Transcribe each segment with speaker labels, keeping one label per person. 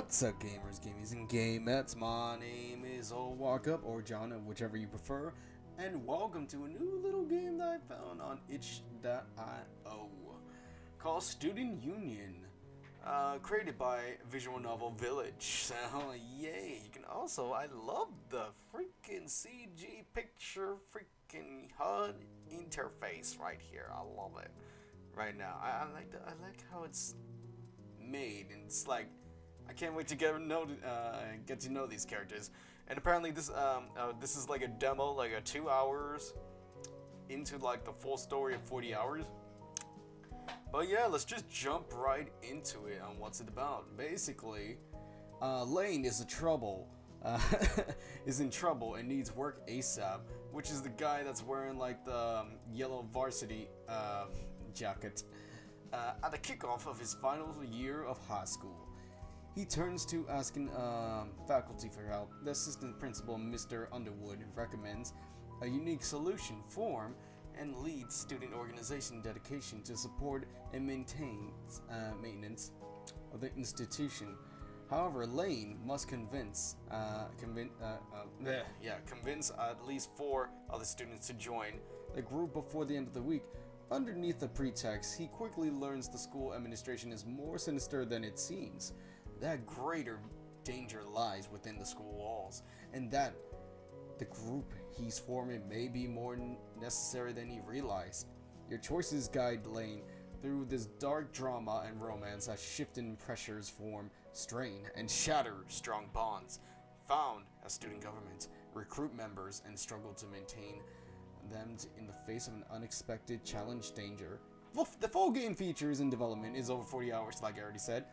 Speaker 1: What's up, gamers, gamies, and gamettes? My name is Old Walk Up, or John, whichever you prefer, and welcome to a new little game that I found on itch.io called Student Union, created by Visual Novel Village. So, yay! You can also, I love the freaking CG picture, freaking HUD interface right here. I love it right now. I like how it's made, and it's like, I can't wait to get to know these characters. And apparently this is like a demo, like a 2 hours into like the full story of 40 hours. But yeah, let's just jump right into it on what's it about. Basically, Lane is in trouble and needs work ASAP, which is the guy that's wearing like the yellow varsity jacket at the kickoff of his final year of high school. He turns to asking faculty for help. The assistant principal, Mr. Underwood, recommends a unique solution form and leads student organization dedication to support and maintenance of the institution. However, Lane must convince at least 4 other students to join the group before the end of the week. Underneath the pretext, he quickly learns the school administration is more sinister than it seems. That greater danger lies within the school walls, and that the group he's forming may be more necessary than he realized. Your choices guide Lane through this dark drama and romance as shifting pressures form, strain, and shatter strong bonds. Found as student government, recruit members, and struggle to maintain them in the face of an unexpected challenge danger. The full game features and development is over 40 hours, like I already said.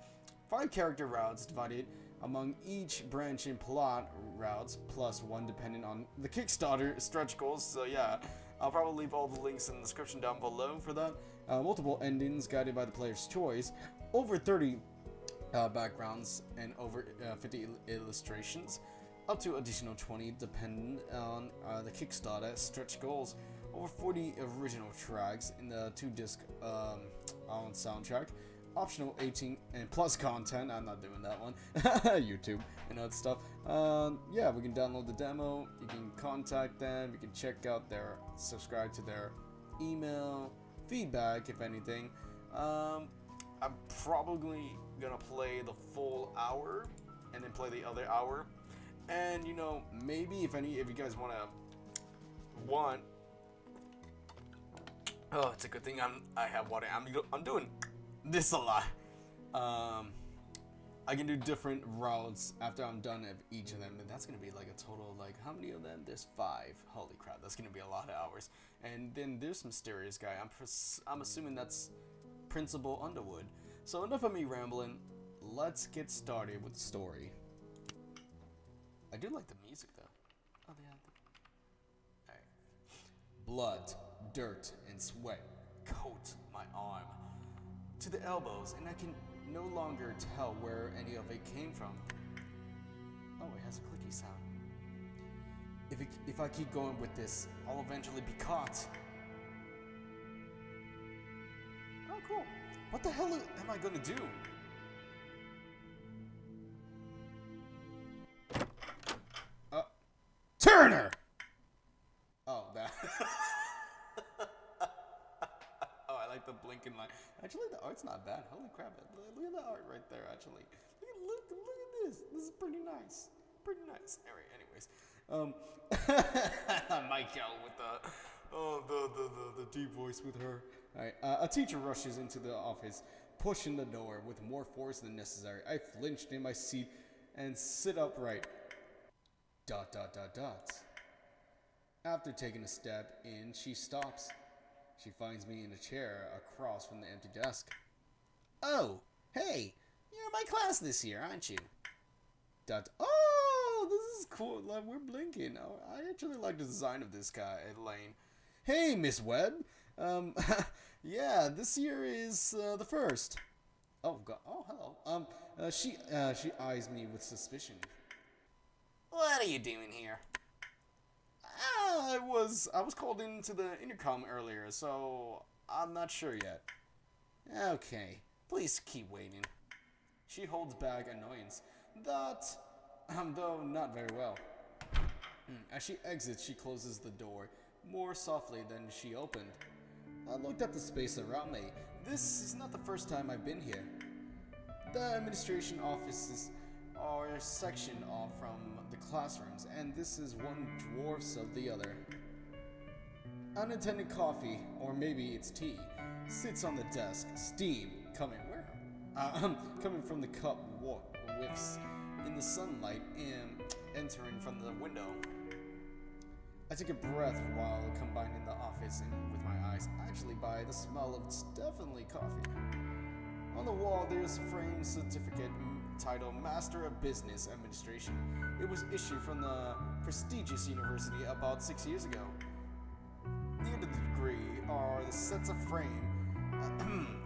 Speaker 1: 5 character routes divided among each branch in plot routes, plus 1 depending on the Kickstarter stretch goals. So yeah, I'll probably leave all the links in the description down below for that. Multiple endings guided by the player's choice, over 30 backgrounds, and over 50 illustrations, up to additional 20 depending on the Kickstarter stretch goals. Over 40 original tracks in the 2-disc on soundtrack. Optional 18 and plus content. I'm not doing that one. YouTube and other stuff. Yeah, we can download the demo. You can contact them. You can check out subscribe to their email, feedback, if anything. I'm probably gonna play the full hour and then play the other hour. And you know, maybe if you guys want. Oh, it's a good thing I have water. I'm doing this a lot. I can do different routes after I'm done of each of them, and that's gonna be like a total of like, how many of them? There's 5. Holy crap, that's gonna be a lot of hours. And then there's mysterious guy. I'm assuming that's Principal Underwood. So enough of me rambling. Let's get started with the story. I do like the music though. Oh, yeah. All right. Blood, dirt, and sweat coat my arm to the elbows, and I can no longer tell where any of it came from. Oh, it has a clicky sound. If I keep going with this, I'll eventually be caught. Oh, cool. What the hell am I gonna do? Turner! Oh, that. Oh, I like the blinking light. Actually, the art's not bad. Holy crap. Look at the art right there, actually. Look at this. This is pretty nice. Pretty nice. Alright, anyways. Michael with the deep voice with her. Alright, a teacher rushes into the office, pushing the door with more force than necessary. I flinched in my seat and sit upright. ... After taking a step in, she stops. She finds me in a chair across from the empty desk. Oh, hey, you're in my class this year, aren't you? Oh, this is cool. Like, we're blinking. Oh, I actually like the design of this guy, Lane. Hey, Miss Webb. Yeah, this year is the first. Oh, God. Oh, hello. She eyes me with suspicion. What are you doing here? I was called into the intercom earlier, so I'm not sure yet. Okay, please keep waiting. She holds back annoyance. That, though not very well. As she exits, she closes the door more softly than she opened. I looked at the space around me. This is not the first time I've been here. The administration offices are sectioned off from the classrooms, and this is one dwarfs of the other. Unattended coffee, or maybe it's tea, sits on the desk, steam coming coming from the cup whiffs in the sunlight and entering from the window. I take a breath while combining the office with my eyes, actually by the smell of it's definitely coffee. On the wall, there's a framed certificate titled Master of Business Administration. It was issued from the prestigious university about 6 years ago. Near the degree are the sets of frame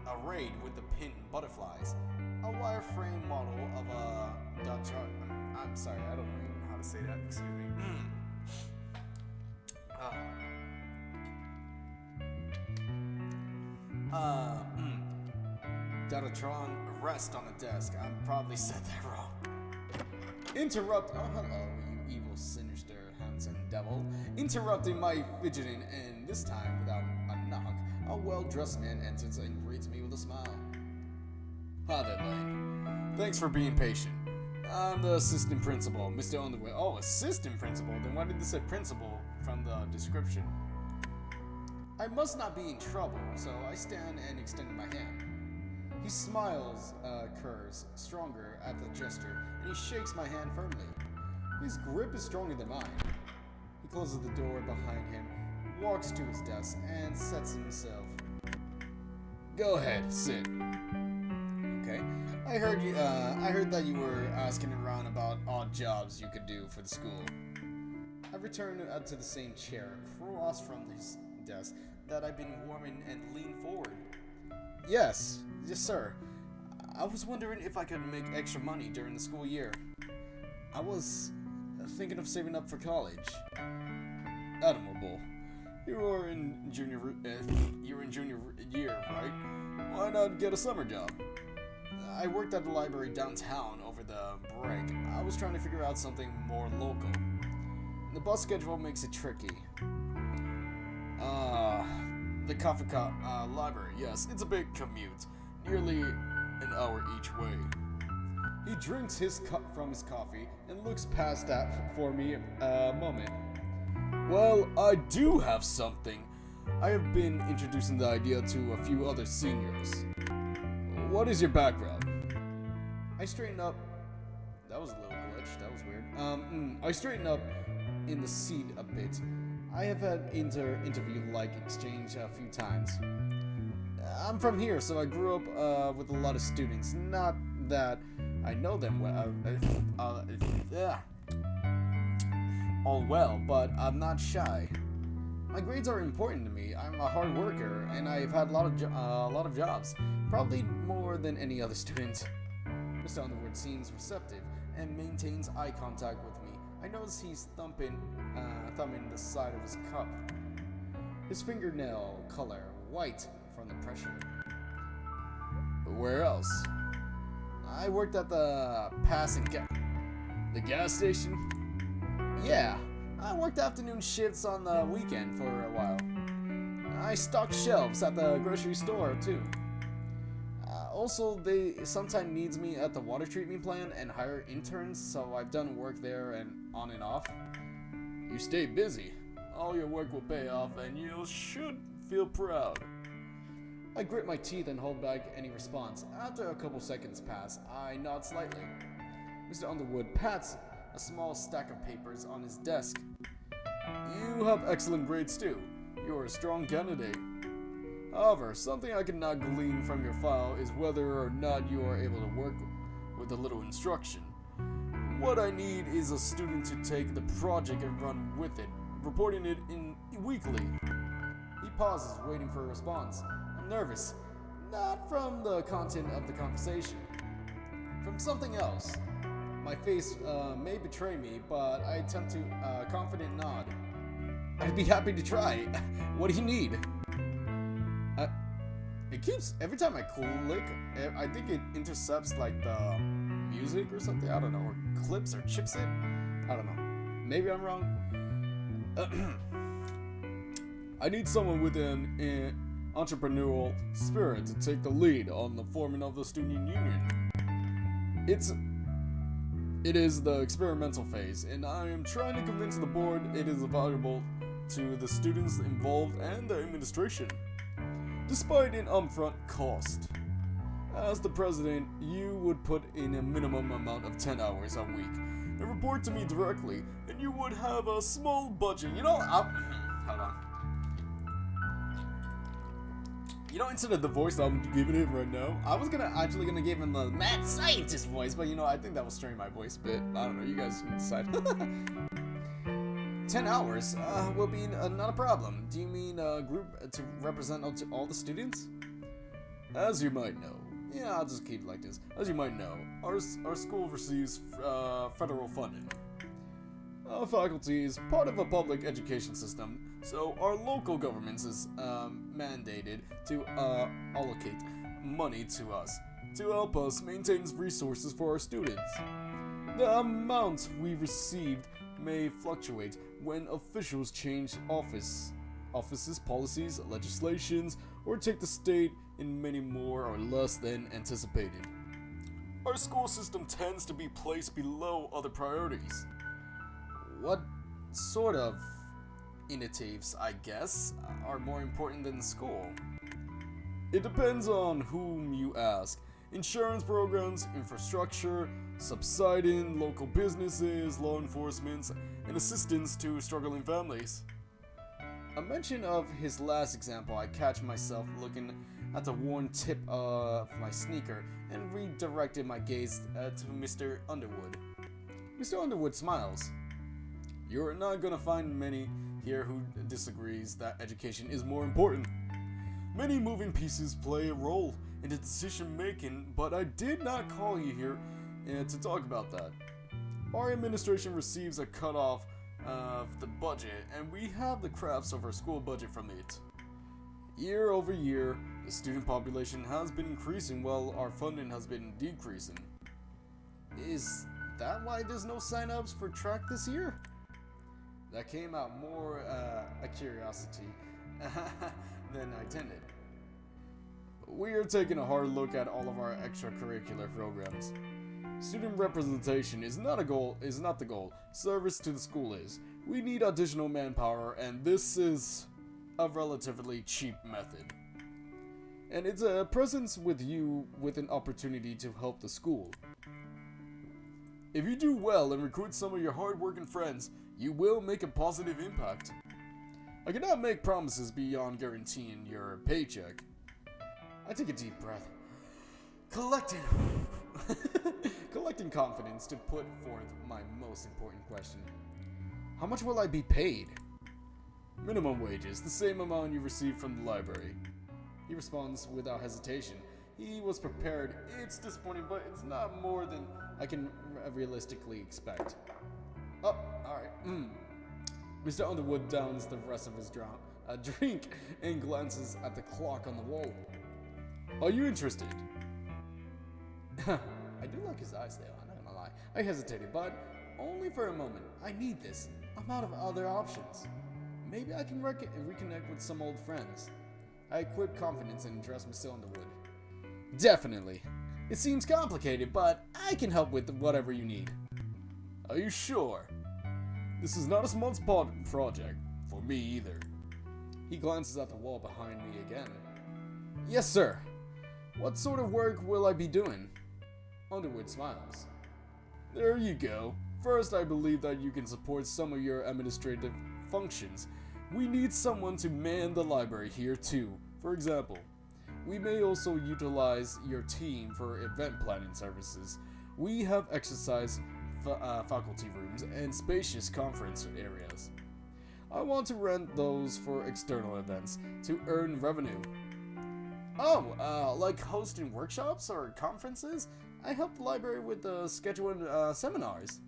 Speaker 1: arrayed with the pin butterflies, a wireframe model of a Dutch art. I'm sorry, I don't even know how to say that. Excuse me. Datatron rest on the desk. I probably said that wrong. Interrupt. Oh, hello, you evil, sinister, handsome devil. Interrupting my fidgeting, and this time without a knock, a well-dressed man enters and greets me with a smile. Hi there, Lane. Thanks for being patient. I'm the assistant principal, Mr. Underwood. Oh, assistant principal? Then why did they say principal from the description? I must not be in trouble, so I stand and extend my hand. He smiles, curves, stronger at the gesture, and he shakes my hand firmly. His grip is stronger than mine. He closes the door behind him, walks to his desk, and sets himself. Go ahead, sit. Okay. I heard that you were asking around about odd jobs you could do for the school. I return to the same chair across from his desk that I've been warming and lean forward. Yes, sir. I was wondering if I could make extra money during the school year. I was thinking of saving up for college. Admirable. You're in junior year, right? Why not get a summer job? I worked at the library downtown over the break. I was trying to figure out something more local. The bus schedule makes it tricky. The coffee library, yes, it's a big commute. Nearly an hour each way. He drinks his cup from his coffee and looks past that for me a moment. Well, I do have something. I have been introducing the idea to a few other seniors. What is your background? I straighten up. That was a little glitch. That was weird. I straighten up in the seat a bit. I have had interview-like exchange a few times. I'm from here, so I grew up with a lot of students. Not that I know them well. All well, but I'm not shy. My grades are important to me. I'm a hard worker, and I've had a lot of jobs, probably more than any other student. Mr. Underwood seems receptive and maintains eye contact with me. I notice he's thumbing the side of his cup. His fingernail color white from the pressure. Where else? I worked at the the gas station. Yeah, I worked afternoon shifts on the weekend for a while. I stocked shelves at the grocery store too. Also, they sometimes needs me at the water treatment plant and hire interns, so I've done work there and on and off. You stay busy. All your work will pay off and you should feel proud. I grit my teeth and hold back any response. After a couple seconds pass, I nod slightly. Mr. Underwood pats a small stack of papers on his desk. You have excellent grades too. You're a strong candidate. However, something I cannot glean from your file is whether or not you are able to work with a little instruction. What I need is a student to take the project and run with it, reporting it in weekly. He pauses, waiting for a response. I'm nervous, not from the content of the conversation, from something else. My face may betray me, but I attempt to confident nod. I'd be happy to try. What do you need? It keeps, every time I click, I think it intercepts like the music or something. I don't know, or clips or chips it. I don't know. Maybe I'm wrong. I need someone with an entrepreneurial spirit to take the lead on the forming of the student union. It is the experimental phase, and I am trying to convince the board it is valuable to the students involved and the administration, despite an upfront cost. As the president, you would put in a minimum amount of 10 hours a week and report to me directly, and you would have a small budget. Hold on. Instead of the voice I'm giving him right now, I was actually gonna give him the mad scientist voice, but I think that will strain my voice a bit. I don't know, you guys can decide. 10 hours will be not a problem. Do you mean a group to represent all the students? As you might know. Yeah, I'll just keep it like this. As you might know, our school receives federal funding. Our faculty is part of a public education system, so our local government is mandated to allocate money to us to help us maintain resources for our students. The amount we received may fluctuate when officials change offices, policies, legislations, or take the state in many more or less than anticipated. Our school system tends to be placed below other priorities. What sort of initiatives, I guess, are more important than school? It depends on whom you ask. Insurance programs, infrastructure, subsidizing local businesses, law enforcement, and assistance to struggling families. A mention of his last example, I catch myself looking at the worn tip of my sneaker and redirected my gaze to Mr. Underwood. Mr. Underwood smiles. You're not gonna find many here who disagrees that education is more important. Many moving pieces play a role in the decision making, but I did not call you here to talk about that. Our administration receives a cutoff of the budget, and we have the crafts of our school budget from it. Year over year, the student population has been increasing while our funding has been decreasing. Is that why there's no sign-ups for track this year? That came out more a curiosity than I intended. We are taking a hard look at all of our extracurricular programs. Student representation is not the goal. Service to the school is. We need additional manpower, and this is a relatively cheap method. And it's a presence with you with an opportunity to help the school. If you do well and recruit some of your hard-working friends, you will make a positive impact. I cannot make promises beyond guaranteeing your paycheck. I take a deep breath, collecting confidence to put forth my most important question. How much will I be paid? Minimum wages, the same amount you receive from the library. He responds without hesitation. He was prepared. It's disappointing, but it's not more than I can realistically expect. Oh, alright. Mr. Underwood downs the rest of his drink and glances at the clock on the wall. Are you interested? I do like his eyes though, I'm not gonna lie. I hesitated, but only for a moment. I need this. I'm out of other options. Maybe I can reconnect with some old friends. I equipped confidence and addressed Mr. Underwood. Definitely. It seems complicated, but I can help with whatever you need. Are you sure? This is not a small project. For me either. He glances at the wall behind me again. Yes, sir. What sort of work will I be doing? Underwood smiles. There you go. First, I believe that you can support some of your administrative functions. We need someone to man the library here too. For example, we may also utilize your team for event planning services. We have exercise faculty rooms and spacious conference areas. I want to rent those for external events to earn revenue. Like hosting workshops or conferences? I help the library with scheduling seminars.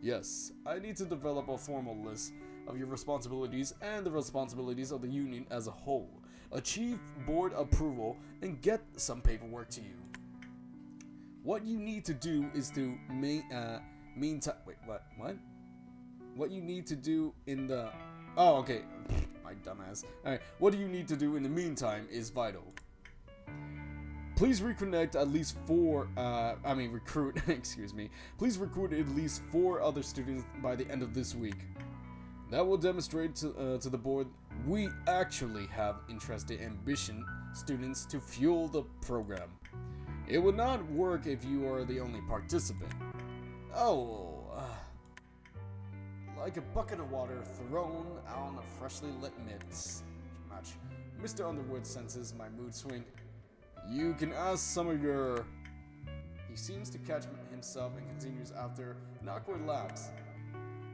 Speaker 1: Yes, I need to develop a formal list of your responsibilities and the responsibilities of the union as a whole, achieve board approval, and get some paperwork to you. What you need to do is to meantime. Wait, what? What? What you need to do in the. Oh, okay. My dumbass. Alright, what do you need to do in the meantime is vital. Please reconnect at least recruit, excuse me. Please recruit at least 4 other students by the end of this week. That will demonstrate to the board we actually have interested, ambition students to fuel the program. It would not work if you are the only participant. Like a bucket of water thrown on a freshly lit match. Mr. Underwood senses my mood swing. You can ask some of your... He seems to catch himself and continues after an awkward lapse.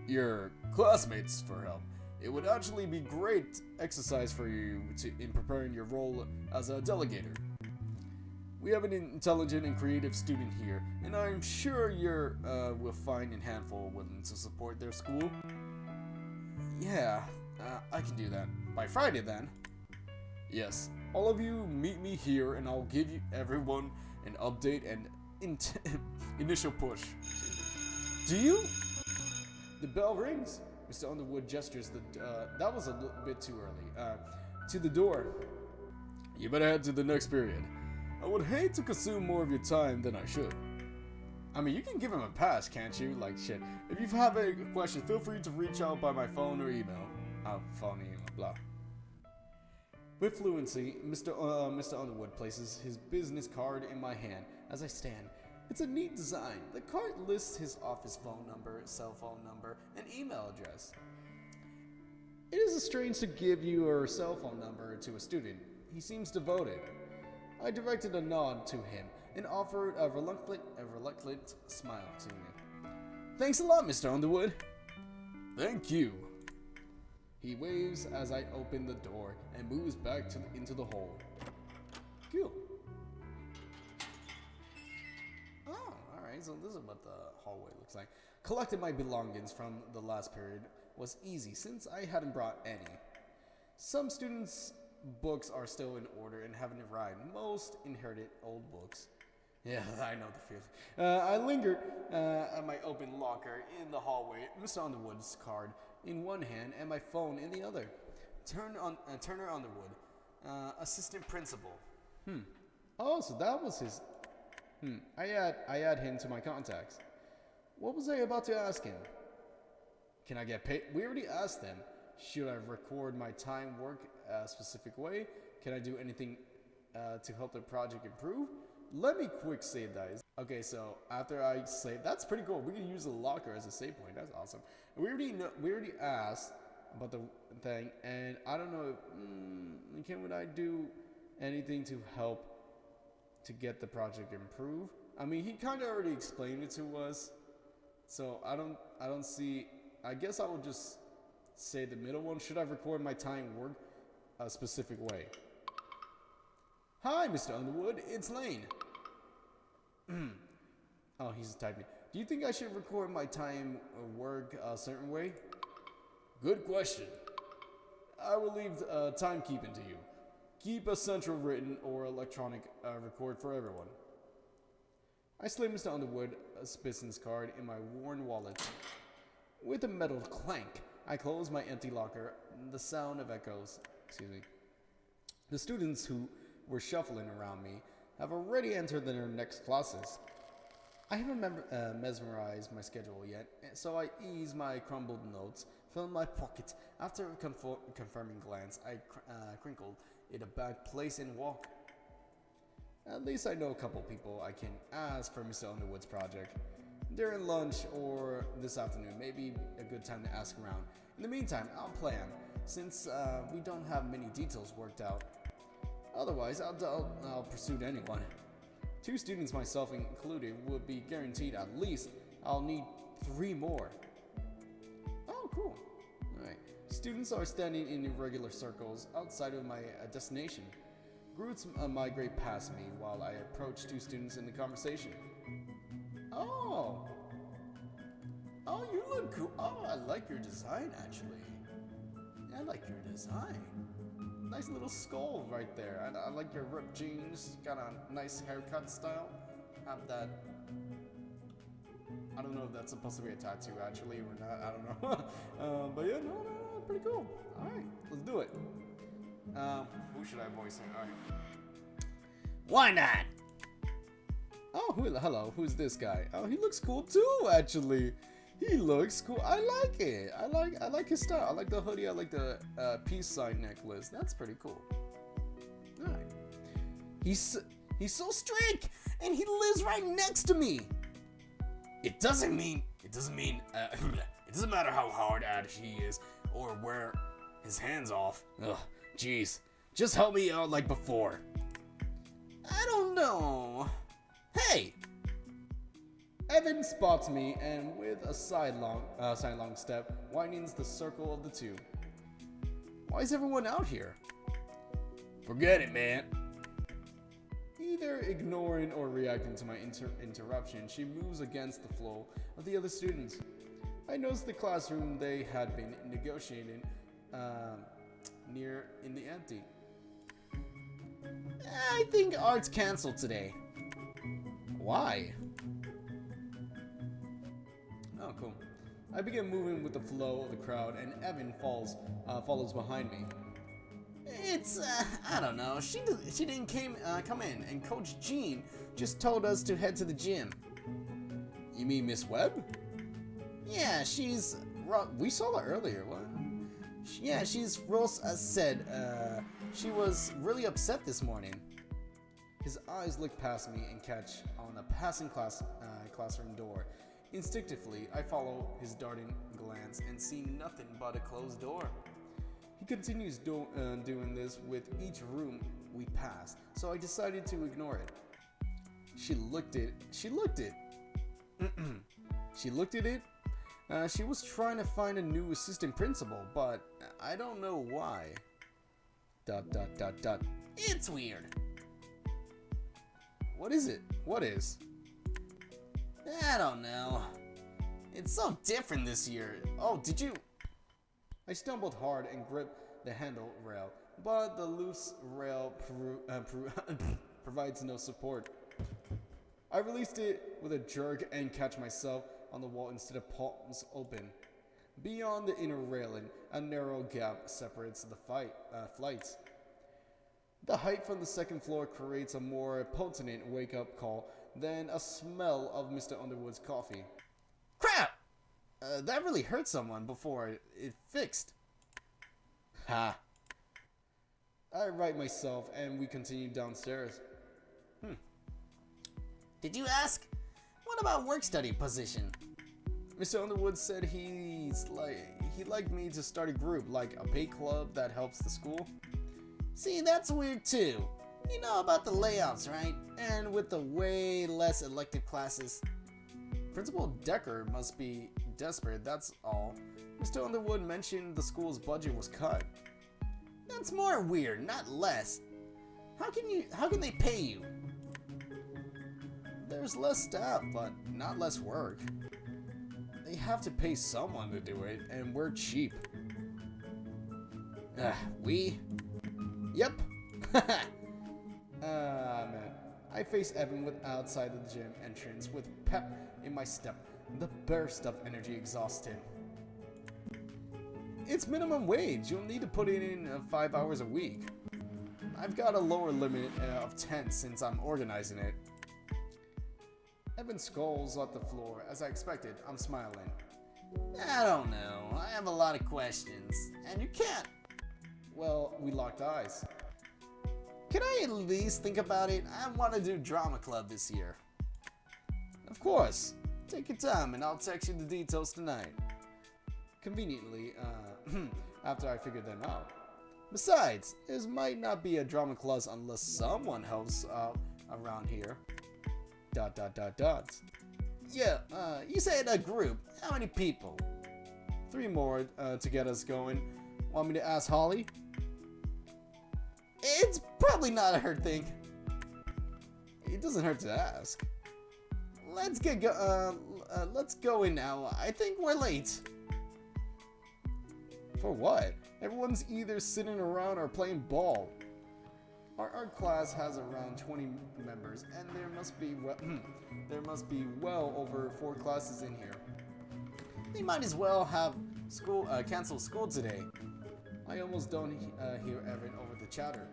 Speaker 1: Your classmates for help. It would actually be great exercise for you in preparing your role as a delegator. We have an intelligent and creative student here, and I'm sure you will find a handful willing to support their school. Yeah, I can do that. By Friday then. Yes, all of you meet me here and I'll give you everyone an update and initial push. Do you? The bell rings. Mr. Underwood gestures that was a little bit too early. To the door. You better head to the next period. I would hate to consume more of your time than I should. I mean, you can give him a pass, can't you? Like, shit. If you have a question, feel free to reach out by my phone or email. Phone, email, blah. With fluency, Mr. Underwood places his business card in my hand as I stand. It's a neat design. The card lists his office phone number, cell phone number, and email address. It is strange to give your cell phone number to a student. He seems devoted. I directed a nod to him and offered a reluctant smile to me. Thanks a lot, Mr. Underwood. Thank you. He waves as I open the door and moves back into the hall. Cool. Oh, alright, so this is what the hallway looks like. Collecting my belongings from the last period was easy since I hadn't brought any. Some students' books are still in order and haven't arrived. Most inherited old books. Yeah, I know the feeling. I lingered at my open locker in the hallway, Mr. Underwood's card in one hand and my phone in the other. Turner Underwood, assistant principal. Oh, so that was his. I add him to my contacts. What was I about to ask him? Can I get paid? We already asked them. Should I record my time work a specific way? Can I do anything to help the project improve? Let me quick save that. Okay, so after I save, that's pretty cool. We can use the locker as a save point. That's awesome. We already asked about the thing, and I don't know. Would I do anything to help to get the project improved? I mean, he kind of already explained it to us, so I don't see. I guess I will just say the middle one. Should I record my time work a specific way? Hi, Mr. Underwood. It's Lane. Oh, he's typing. Do you think I should record my time work a certain way? Good question. I will leave timekeeping to you. Keep a central written or electronic record for everyone. I slid Mr. Underwood a business card in my worn wallet. With a metal clank, I closed my empty locker. The sound of echoes. Excuse me. The students who were shuffling around me have already entered their next classes. I haven't mesmerized my schedule yet, so I ease my crumbled notes, fill my pocket. After a confirming glance, I crinkled it back, place, and walk. At least I know a couple people I can ask for Mr. Underwood's project. During lunch or this afternoon may be a good time to ask around. In the meantime, I'll plan, since we don't have many details worked out. Otherwise, I'll pursue anyone. 2 students, myself included, would be guaranteed at least. I'll need 3 more. Oh, cool. Alright. Students are standing in irregular circles outside of my destination. Groups migrate past me while I approach 2 students in the conversation. Oh, you look cool. Oh, I like your design, actually. I like your design. Nice little skull right there. I like your ripped jeans. Got a nice haircut style. have that. I don't know if that's supposed to be a tattoo actually or not. I don't know. But yeah, no, pretty cool. All right, let's do it. Who should I voice here? All right. Why not? Oh, hello. Who's this guy? Oh, he looks cool too. Actually, he looks cool. I like it. I like his style. I like the hoodie. I like the peace sign necklace. That's pretty cool. All right. He's so strict, and he lives right next to me. It doesn't matter how hard at it he is or where his hands off. Ugh, jeez. Just help me out like before. I don't know. Hey! Evan spots me and with a sidelong step widens the circle of the two. Why is everyone out here? Forget it, man. Either ignoring or reacting to my interruption, she moves against the flow of the other students. I noticed the classroom they had been negotiating near in the empty. I think art's canceled today. Why? Oh, cool. I begin moving with the flow of the crowd, and Evan follows behind me. It's, I don't know. She didn't come in, and Coach Jean just told us to head to the gym. You mean Miss Webb? Yeah, we saw her earlier. What? Yeah, Rose said, she was really upset this morning. His eyes look past me and catch on a passing classroom door. Instinctively, I follow his darting glance and see nothing but a closed door. He continues doing this with each room we pass, so I decided to ignore it. She looked at it. She looked at it. She was trying to find a new assistant principal, but I don't know why. ... It's weird. What is it? What is? I don't know. It's so different this year. Oh, did you? I stumbled hard and gripped the handle rail, but the loose rail provides no support. I released it with a jerk and catch myself on the wall instead of palms open. Beyond the inner railing, a narrow gap separates the flights. The height from the second floor creates a more potent wake-up call than a smell of Mr. Underwood's coffee. Crap! That really hurt someone before it fixed. Ha! I right myself and we continue downstairs. Did you ask? What about work-study position? Mr. Underwood said he'd like me to start a group, like a pay club that helps the school. See, that's weird too. You know about the layouts, right? And with the way less elective classes. Principal Decker must be desperate, that's all. Mr. Underwood mentioned the school's budget was cut. That's more weird, not less. How can they pay you? There's less staff, but not less work. They have to pay someone to do it, and we're cheap. We? Yep. Man. I face Evan with outside the gym entrance with pep in my step. The burst of energy exhausts him. It's minimum wage. You'll need to put it in 5 hours a week. I've got a lower limit of 10 since I'm organizing it. Evan skulls at the floor. As I expected, I'm smiling. I don't know. I have a lot of questions. And you can't. Well, we locked eyes. Can I at least think about it? I want to do drama club this year. Of course. Take your time and I'll text you the details tonight. Conveniently, after I figured them out. Besides, this might not be a drama class unless someone helps around here. ... Yeah, you said a group. How many people? 3 more to get us going. Want me to ask Holly? It's probably not a her thing. It doesn't hurt to ask. Let's go in now. I think we're late. For what? Everyone's either sitting around or playing ball. Our art class has around 20 members, and there must be well over 4 classes in here. They might as well have cancel school today. I almost don't hear Evan over the chatter.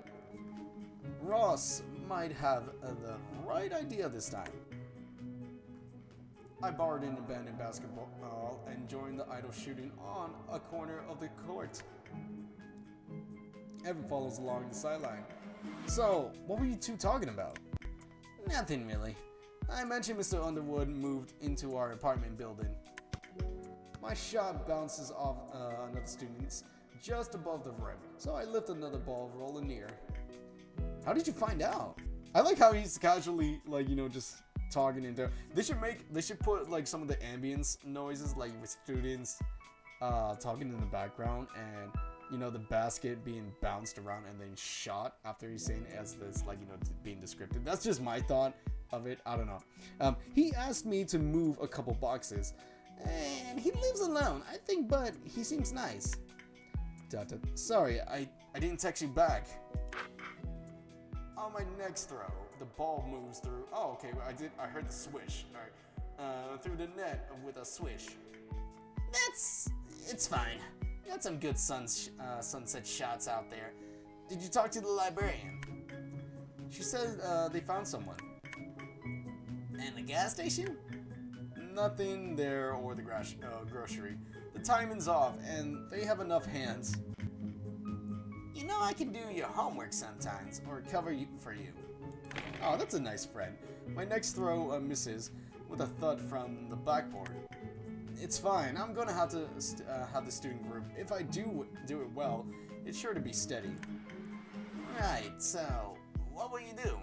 Speaker 1: Ross might have the right idea this time. I borrowed an abandoned basketball and joined the idle shooting on a corner of the court. Evan follows along the sideline. So, what were you two talking about? Nothing really. I mentioned Mr. Underwood moved into our apartment building. My shot bounces off another student's just above the rim, so I lift another ball rolling near. How did you find out? I like how he's casually, like, just talking into. They should put like some of the ambience noises, like with students talking in the background, and the basket being bounced around and then shot after he's saying it as this, like, being descriptive. That's just my thought of it. I don't know. He asked me to move a couple boxes, and he lives alone, I think, but he seems nice. Sorry, I didn't text you back. On my next throw, the ball moves through. Oh, okay, I heard the swish. All right, through the net with a swish. It's fine. Got some good sunset shots out there. Did you talk to the librarian? She said they found someone. And the gas station? Nothing there or the grocery. The timing's off, and they have enough hands. I can do your homework sometimes, or cover for you. Oh, that's a nice friend. My next throw misses with a thud from the blackboard. It's fine. I'm gonna have to have the student group. If I do it well, it's sure to be steady. Right. So, what will you do?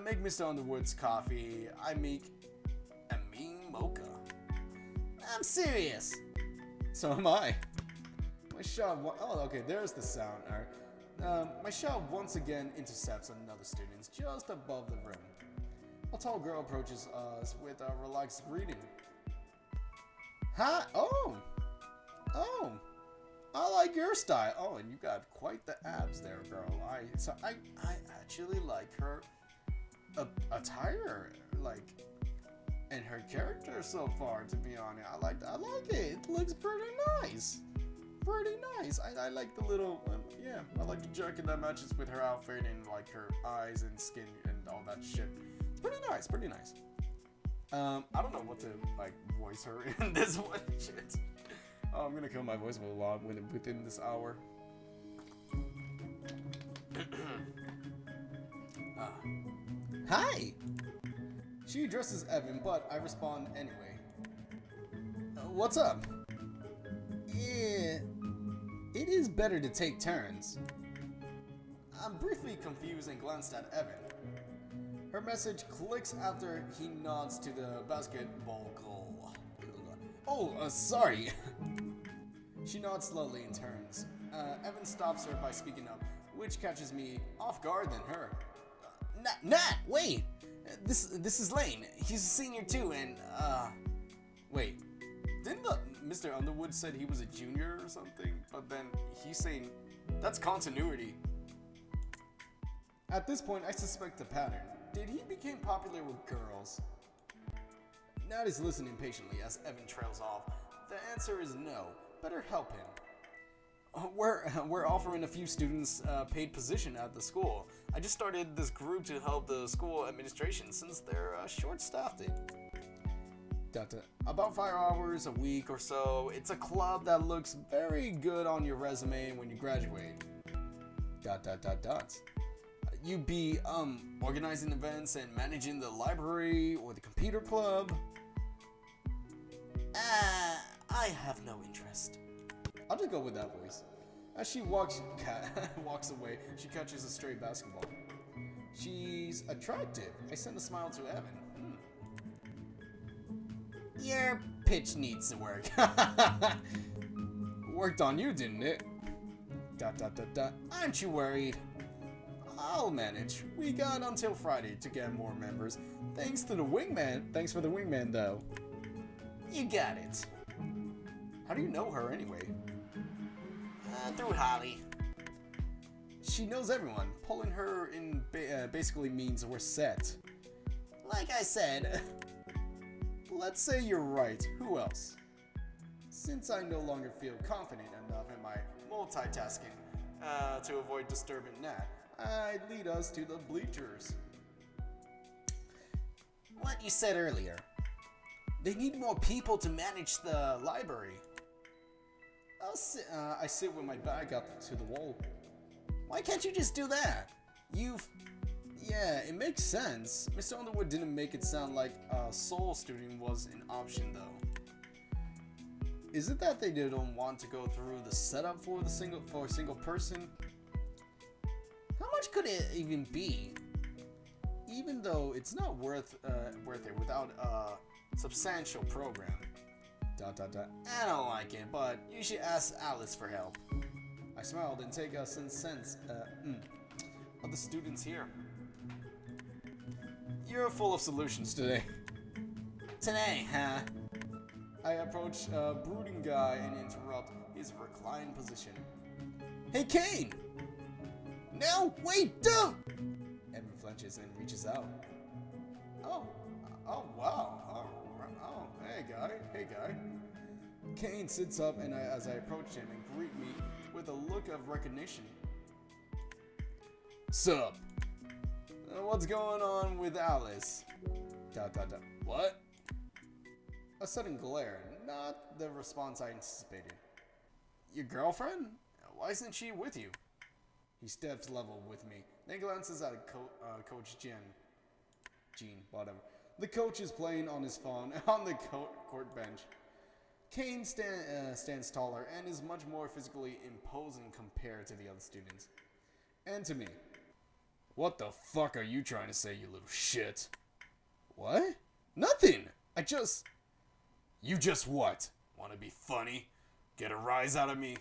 Speaker 1: Make Mr. Underwood's coffee. I make a mean mocha. I'm serious. So am I. My shot. Oh, okay. There's the sound. All right. My shot once again intercepts another student just above the rim. A tall girl approaches us with a relaxed greeting. Hi. Oh. I like your style. Oh, and you got quite the abs there, girl. I actually like her attire, like, and her character so far. To be honest, I like it. It looks pretty nice. I like the little, I like the jacket that matches with her outfit and like her eyes and skin and all that shit. It's pretty nice. I don't know what to like voice her in this one. Shit. Oh, I'm gonna kill my voice a lot within this hour. Hi. She addresses Evan, but I respond anyway. What's up? Yeah, it is better to take turns. I'm briefly confused and glanced at Evan. Her message clicks after he nods to the basketball goal. Oh, sorry. She nods slowly and turns. Evan stops her by speaking up, which catches me off guard than her. Nat, wait! This is Lane. He's a senior too, and wait. Didn't Mr. Underwood said he was a junior or something? But then he's saying that's continuity. At this point, I suspect a pattern. Did he become popular with girls? Nat is listening patiently as Evan trails off. The answer is no. Better help him. We're offering a few students a paid position at the school. I just started this group to help the school administration since they're short-staffed. About 5 hours a week or so. It's a club that looks very good on your resume when you graduate. You'd be organizing events and managing the library or the computer club. I have no interest. I'll just go with that voice. As she walks away, she catches a stray basketball. She's attractive. I send a smile to Evan. Your pitch needs to work. Worked on you, didn't it? Aren't you worried? I'll manage. We got until Friday to get more members. Thanks for the wingman, though. You got it. How do you know her anyway? Through Holly. She knows everyone. Pulling her in basically means we're set. Like I said, let's say you're right. Who else? Since I no longer feel confident enough in my multitasking to avoid disturbing Nat, I'd lead us to the bleachers. What you said earlier. They need more people to manage the library. I sit with my back up to the wall. Why can't you just do that? Yeah, it makes sense. Mr. Underwood didn't make it sound like a sole student was an option though. Is it that they didn't want to go through the setup for a single person? How much could it even be? Even though it's not worth it without a substantial program. ... I don't like it, but you should ask Alice for help. I smiled and take a sense of the students here. You're full of solutions today. Today, huh? I approach a brooding guy and interrupt his reclined position. Hey, Kane! No, wait, don't! Evan flinches and reaches out. Oh, wow. Oh, hey, guy. Kane sits up and as I approach him and greet me with a look of recognition. Sup? What's going on with Alice? ... What? A sudden glare, not the response I anticipated. Your girlfriend? Why isn't she with you? He steps level with me, then glances at Coach Jean, whatever. The coach is playing on his phone on the court bench. Kane stands taller and is much more physically imposing compared to the other students. And to me. What the fuck are you trying to say, you little shit? What? Nothing! You just what? Wanna be funny? Get a rise out of me?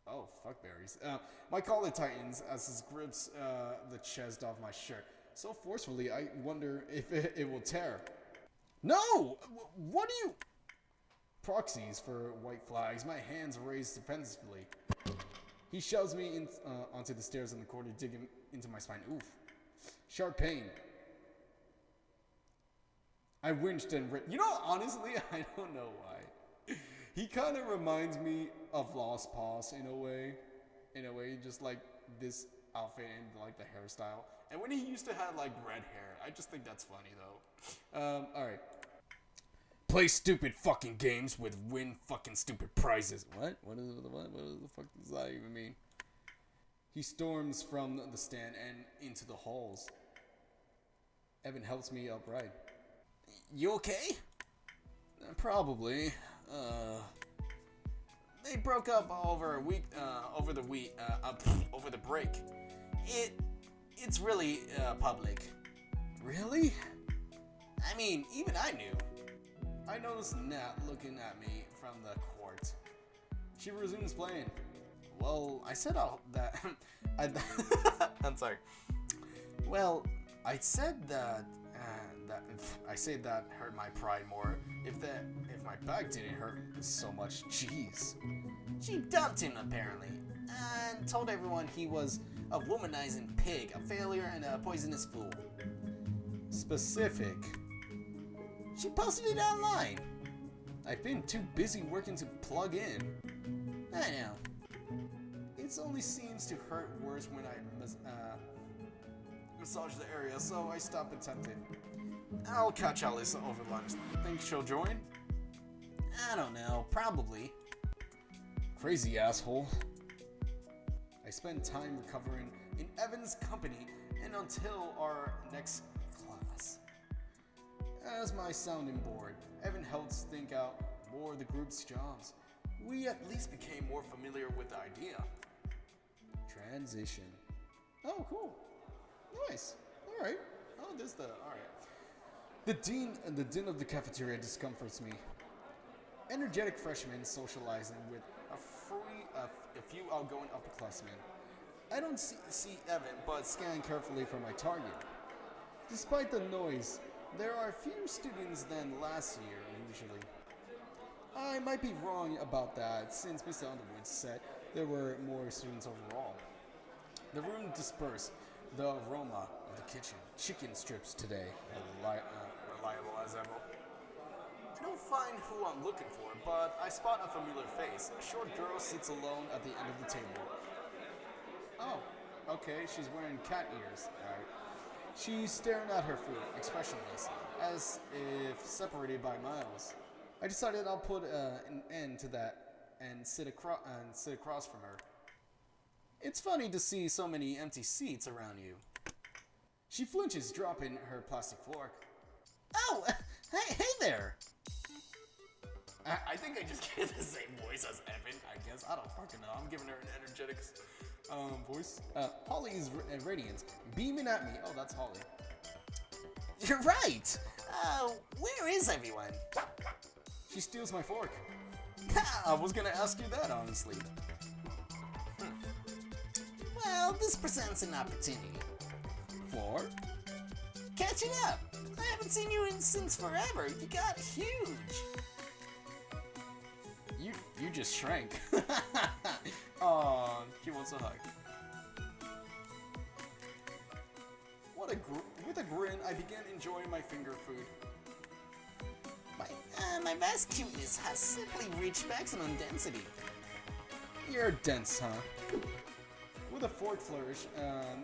Speaker 1: Oh, fuck berries. My collar tightens as he grips the chest off my shirt. So forcefully, I wonder if it will tear. No! What do you... Proxies for white flags, my hands raised defensively. He shoves me onto the stairs in the corner, digging into my spine. Oof. Sharp pain. I winched and honestly, I don't know why. He kind of reminds me of Lost Paws in a way, just like this outfit and like the hairstyle. And when he used to have like red hair, I just think that's funny though. All right. Play stupid fucking games with win fucking stupid prizes. What? What the fuck does that even mean? He storms from the stand and into the halls. Evan helps me upright. You okay? Probably. They broke up over the break. It's really public. Really? I mean, even I knew. I noticed Nat looking at me from the court. She resumes playing. Well, I said that. I'm sorry. Well, I said that. I say that hurt my pride more. If my back didn't hurt so much, jeez. She dumped him apparently, and told everyone he was a womanizing pig, a failure, and a poisonous fool. Specific. She posted it online. I've been too busy working to plug in. I know. It only seems to hurt worse when I massage the area, so I stop attempting. I'll catch Alice over lunch. Think she'll join? I don't know. Probably. Crazy asshole. I spend time recovering in Evan's company and until our next class. As my sounding board, Evan helps think out more of the group's jobs. We at least became more familiar with the idea. Transition. Oh, cool. Nice. All right. Oh, all right. The din of the cafeteria discomforts me. Energetic freshmen socializing with a few outgoing upperclassmen. I don't see Evan, but scan carefully for my target. Despite the noise, there are fewer students than last year, usually. I might be wrong about that, since Mr. Underwood said there were more students overall. The room dispersed. The aroma of the kitchen. Chicken strips today. Reliable as ever. I don't find who I'm looking for, but I spot a familiar face. A short girl sits alone at the end of the table. Oh, okay, she's wearing cat ears. Alright. She's staring at her food, expressionless, as if separated by miles. I decided I'll put an end to that and sit across from her. It's funny to see so many empty seats around you. She flinches, dropping her plastic fork. Oh, hey there! I think I just get the same voice as Evan, I guess. I don't fucking know. I'm giving her an energetic voice. Holly is radiant, beaming at me. Oh, that's Holly.
Speaker 2: You're right! Where is everyone?
Speaker 1: She steals my fork. I was gonna ask you that, honestly.
Speaker 2: Well, this presents an opportunity.
Speaker 1: For?
Speaker 2: Catching up! I haven't seen you since forever. You got huge.
Speaker 1: You just shrank. Aw, she wants a hug. With a grin, I began enjoying my finger food.
Speaker 2: My vast cuteness has simply reached maximum density.
Speaker 1: You're dense, huh? With a fork flourish,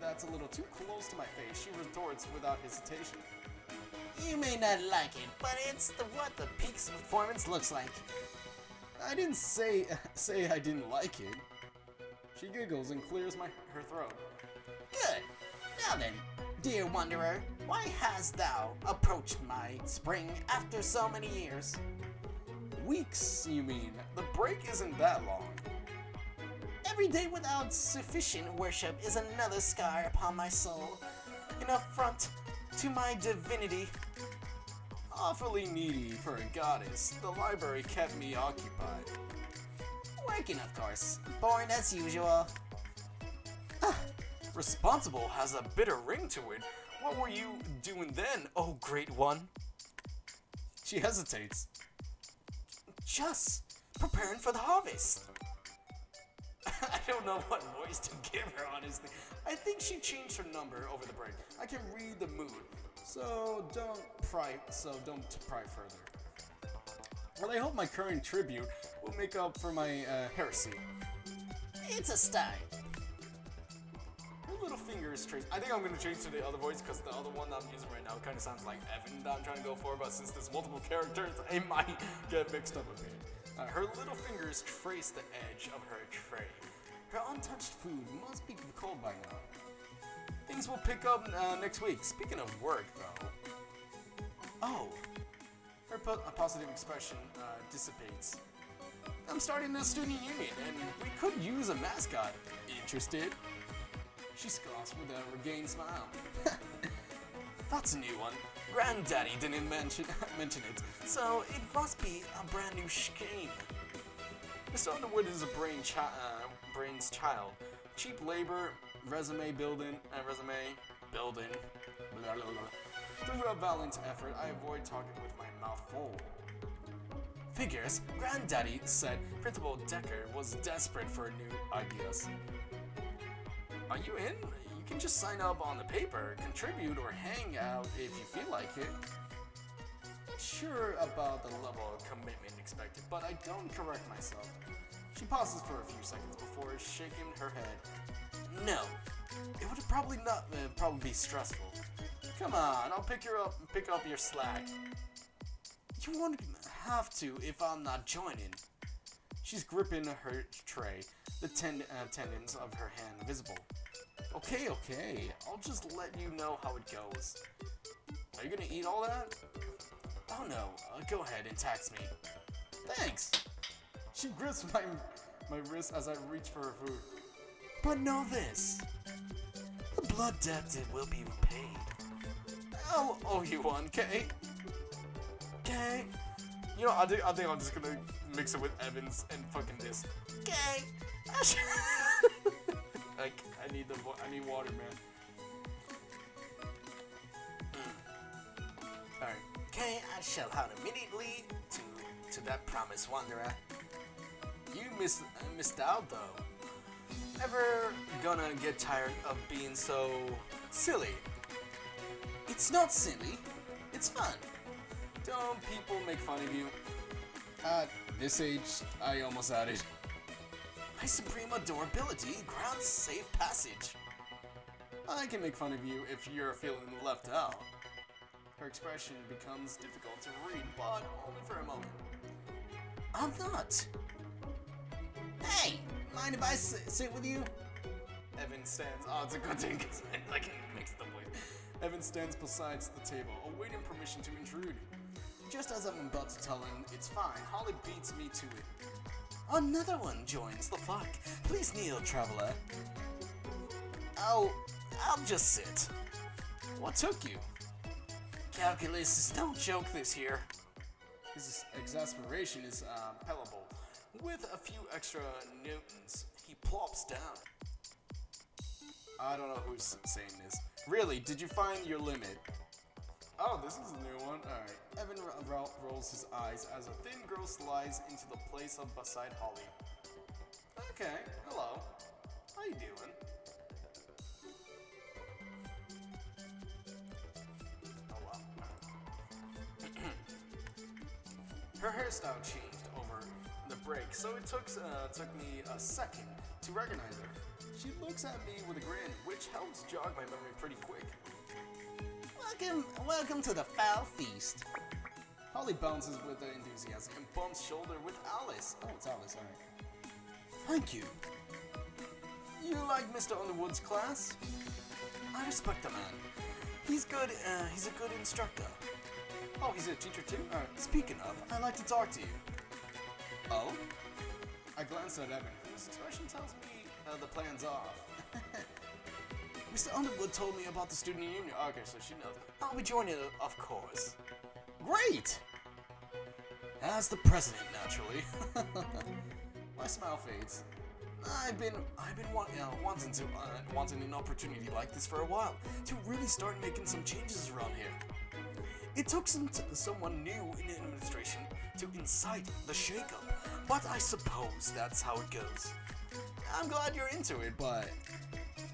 Speaker 1: that's a little too close to my face, she retorts without hesitation.
Speaker 2: You may not like it, but it's what the peak's performance looks like.
Speaker 1: I didn't say I didn't like it. She giggles and clears her throat.
Speaker 2: Good. Now then, dear wanderer, why hast thou approached my spring after so many years?
Speaker 1: Weeks, you mean? The break isn't that long.
Speaker 2: Every day without sufficient worship is another scar upon my soul, an affront to my divinity.
Speaker 1: Awfully needy for a goddess, the library kept me occupied.
Speaker 2: Working, of course. Boring as usual.
Speaker 1: Responsible has a bitter ring to it. What were you doing then, oh great one? She hesitates.
Speaker 2: Just preparing for the harvest.
Speaker 1: I don't know what voice to give her, honestly. I think she changed her number over the break. I can read the mood, so don't pry further. Well, I hope my current tribute will make up for my heresy.
Speaker 2: It's a start.
Speaker 1: Her little finger is traced. I think I'm gonna change to the other voice because the other one that I'm using right now kind of sounds like Evan that I'm trying to go for, but since there's multiple characters, it might get mixed up a bit. Her little fingers trace the edge of her tray. Her untouched food must be cold by now. Things will pick up next week. Speaking of work, though. Oh. Her positive expression dissipates. I'm starting the student union, and we could use a mascot. Interested? She scoffs with a regained smile. That's a new one. Granddaddy didn't mention it, so it must be a brand new scheme. Mr. Underwood is a brain's child. Cheap labor, resume building. Blah, blah, blah. Through a valiant effort, I avoid talking with my mouth full. Figures, Granddaddy said Principal Decker was desperate for new ideas. Are you in? You can just sign up on the paper, contribute, or hang out if you feel like it. Not sure about the level of commitment expected, but I don't correct myself. She pauses for a few seconds before shaking her head. No, it would probably be stressful. Come on, I'll pick up your slack. You won't have to if I'm not joining. She's gripping her tray, the tendons of her hand visible. Okay, I'll just let you know how it goes. Are you gonna eat all that? Oh no, go ahead and tax me. Thanks. She grips my wrist as I reach for her food. But know this, the blood debt will be repaid. I'll owe you one, okay? Okay. You know, I think I'm just gonna mix it with Evans and fucking this.
Speaker 2: Okay.
Speaker 1: Like, I need water, man. Alright.
Speaker 2: Okay, I shall head immediately to that promised wanderer.
Speaker 1: You missed out though. Ever gonna get tired of being so silly?
Speaker 2: It's not silly. It's fun.
Speaker 1: Don't people make fun of you? At this age, I almost added.
Speaker 2: My supreme adorability grants safe passage.
Speaker 1: I can make fun of you if you're feeling left out. Her expression becomes difficult to read, but only for a moment.
Speaker 2: I'm not. Hey, mind if I sit with you?
Speaker 1: Evan stands. Oh, it's a good thing because I can mix the voice. Evan stands beside the table, awaiting permission to intrude. Just as I'm about to tell him it's fine, Holly beats me to it.
Speaker 2: Another one joins the flock. Please kneel, traveler. I'll just sit.
Speaker 1: What took you?
Speaker 2: Calculus is no joke this year.
Speaker 1: His exasperation is palpable. With a few extra newtons, he plops down. I don't know who's saying this. Really, did you find your limit? Oh, this is a new one. Alright. Evan rolls his eyes as a thin girl slides into the place of beside Holly. Okay, hello. How you doing? Oh wow. Her hairstyle changed over the break, so it took me a second to recognize her. She looks at me with a grin, which helps jog my memory pretty quick.
Speaker 2: Welcome to the foul feast.
Speaker 1: Holly bounces with enthusiasm and bumps shoulder with Alice. Oh, it's Alice, alright.
Speaker 2: Thank you.
Speaker 1: You like Mr. Underwood's class?
Speaker 2: I respect the man. He's good. He's a good instructor.
Speaker 1: Oh, he's a teacher too?
Speaker 2: Speaking of, I'd like to talk to you.
Speaker 1: Oh? I glanced at Evan, whose expression tells me the plan's off.
Speaker 2: Mr. Underwood told me about the student union.
Speaker 1: Okay, so she knows.
Speaker 2: I'll be joining it, of course.
Speaker 1: Great!
Speaker 2: As the president, naturally.
Speaker 1: My smile fades.
Speaker 2: I've been wanting an opportunity like this for a while to really start making some changes around here. It took someone new in the administration to incite the shakeup, but I suppose that's how it goes.
Speaker 1: I'm glad you're into it, but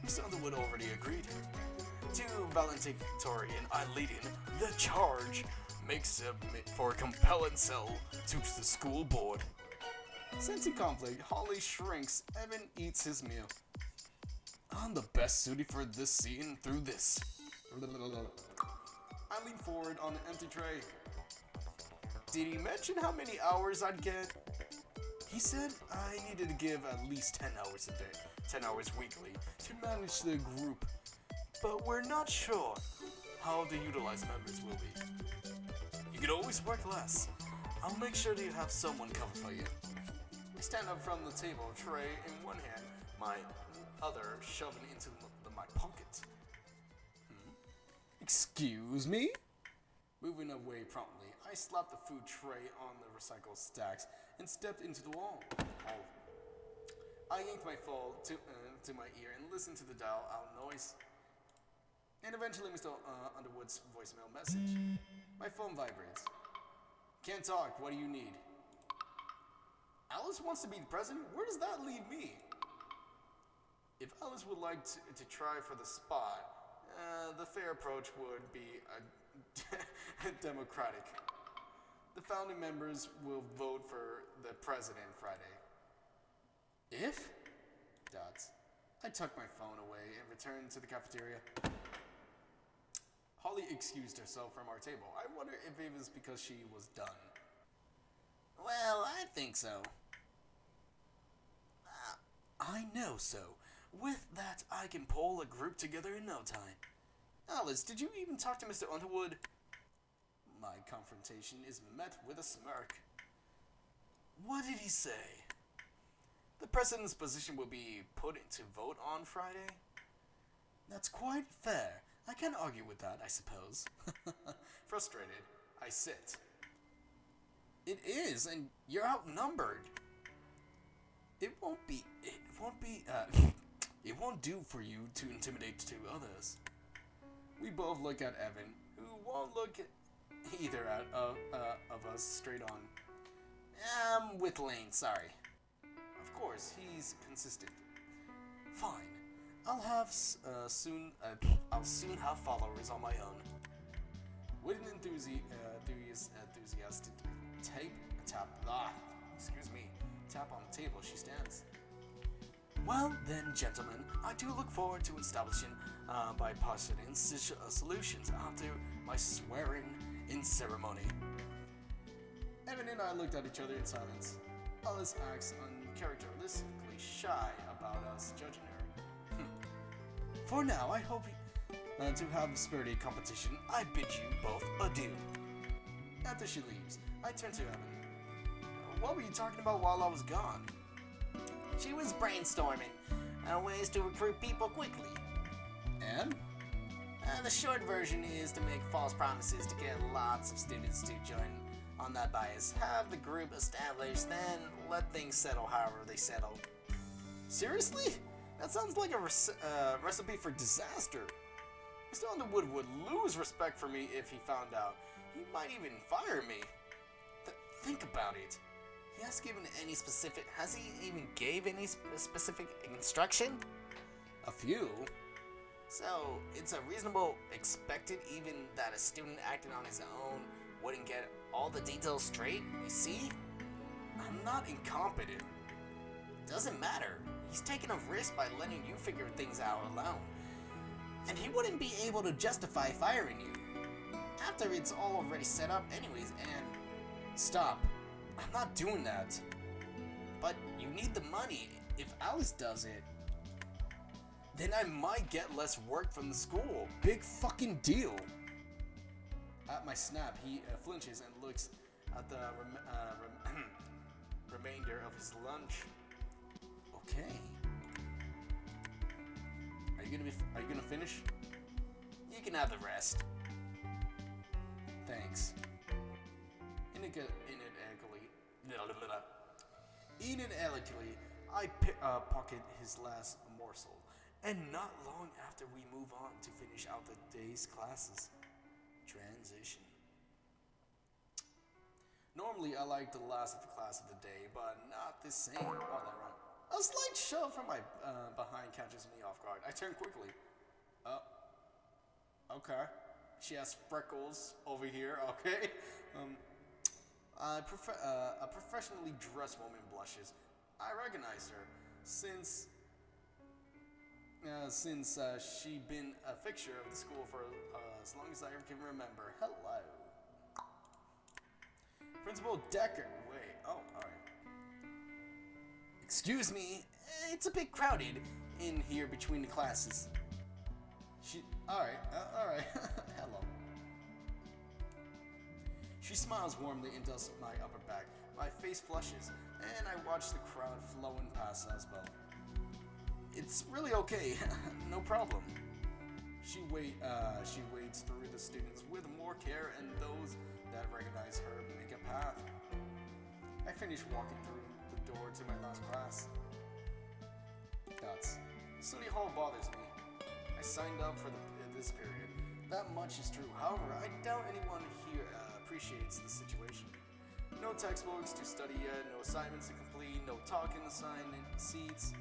Speaker 2: Mr. Underwood already agreed. To valedictorian I lead in, the charge makes for a compelling sell to the school board.
Speaker 1: Sensing conflict, Holly shrinks. Evan eats his meal. I'm the best suited for this scene through this. I lean forward on an empty tray. Did he mention how many hours I'd get? He said I needed to give at least 10 hours a day, 10 hours weekly, to manage the group. But we're not sure how the utilized members will be. You can always work less. I'll make sure to have someone cover for you. I stand up from the table, tray in one hand, my other shoving into my pocket. Excuse me? Moving away promptly, I slapped the food tray on the recycled stacks and stepped into the wall. I yanked my phone to my ear and listened to the dial-out noise. And eventually Mr. Underwood's voicemail message. My phone vibrates. Can't talk, what do you need? Alice wants to be the president? Where does that leave me? If Alice would like to try for the spot, the fair approach would be democratic. The founding members will vote for the president Friday. If? Dots. I tucked my phone away and returned to the cafeteria. Holly excused herself from our table. I wonder if it was because she was done.
Speaker 2: Well, I think so.
Speaker 1: I know so. With that, I can pull a group together in no time. Alice, did you even talk to Mr. Underwood? My confrontation is met with a smirk. What did he say? The president's position will be put to vote on Friday? That's quite fair. I can't argue with that, I suppose. Frustrated, I sit. It is, and you're outnumbered. It won't do for you to intimidate two others. We both look at Evan, who won't look at either of us straight on. I'm with Lane, sorry. Of course, he's consistent.
Speaker 2: Fine. I'll soon have followers on my own. With an enthusiastic tap on the table, she stands. Well then, gentlemen, I do look forward to establishing bipartisan solutions after my swearing-in ceremony.
Speaker 1: Evan and I looked at each other in silence. Alice acts uncharacteristically shy about us judging her.
Speaker 2: For now, I hope to have a spirited competition. I bid you both adieu.
Speaker 1: After she leaves, I turn to Evan.
Speaker 2: What were you talking about while I was gone?
Speaker 3: She was brainstorming ways to recruit people quickly.
Speaker 1: And?
Speaker 3: The short version is to make false promises to get lots of students to join on that bias. Have the group established, then let things settle however they settle.
Speaker 2: Seriously? That sounds like a recipe for disaster. Mr. Underwood would lose respect for me if he found out. He might even fire me. Think about it.
Speaker 3: Has he even gave any specific instruction?
Speaker 2: A few.
Speaker 3: So, it's a reasonable expected even that a student acting on his own wouldn't get all the details straight, you see?
Speaker 2: I'm not incompetent.
Speaker 3: Doesn't matter. He's taking a risk by letting you figure things out alone. And he wouldn't be able to justify firing you after it's all already set up anyways, and...
Speaker 2: Stop. I'm not doing that.
Speaker 3: But you need the money. If Alice does it,
Speaker 2: then I might get less work from the school. Big fucking deal.
Speaker 1: At my snap, he flinches and looks at the remainder of his lunch.
Speaker 2: Okay.
Speaker 1: Are you gonna finish?
Speaker 3: You can have the rest.
Speaker 1: Thanks. Inelegantly, I pocket his last morsel, and not long after we move on to finish out the day's classes. Transition. Normally, I like the last of the class of the day, but not the same. Oh, that wrong. A slight shove from my behind catches me off guard. I turn quickly. Okay. She has freckles over here. Okay. A professionally dressed woman blushes. I recognize her since she been a fixture of the school for as long as I can remember. Hello. Principal Decker. Wait. Oh, alright.
Speaker 3: Excuse me, it's a bit crowded in here between the classes.
Speaker 1: Alright. Hello. She smiles warmly and does my upper back. My face flushes, and I watch the crowd flowing past as well. It's really okay, no problem. She wades through the students with more care, and those that recognize her make a path. I finish walking through the door to my last class. Study hall bothers me. I signed up for this period. That much is true. However, I doubt anyone here appreciates the situation. No textbooks to study yet, no assignments to complete, no talking assigned seats.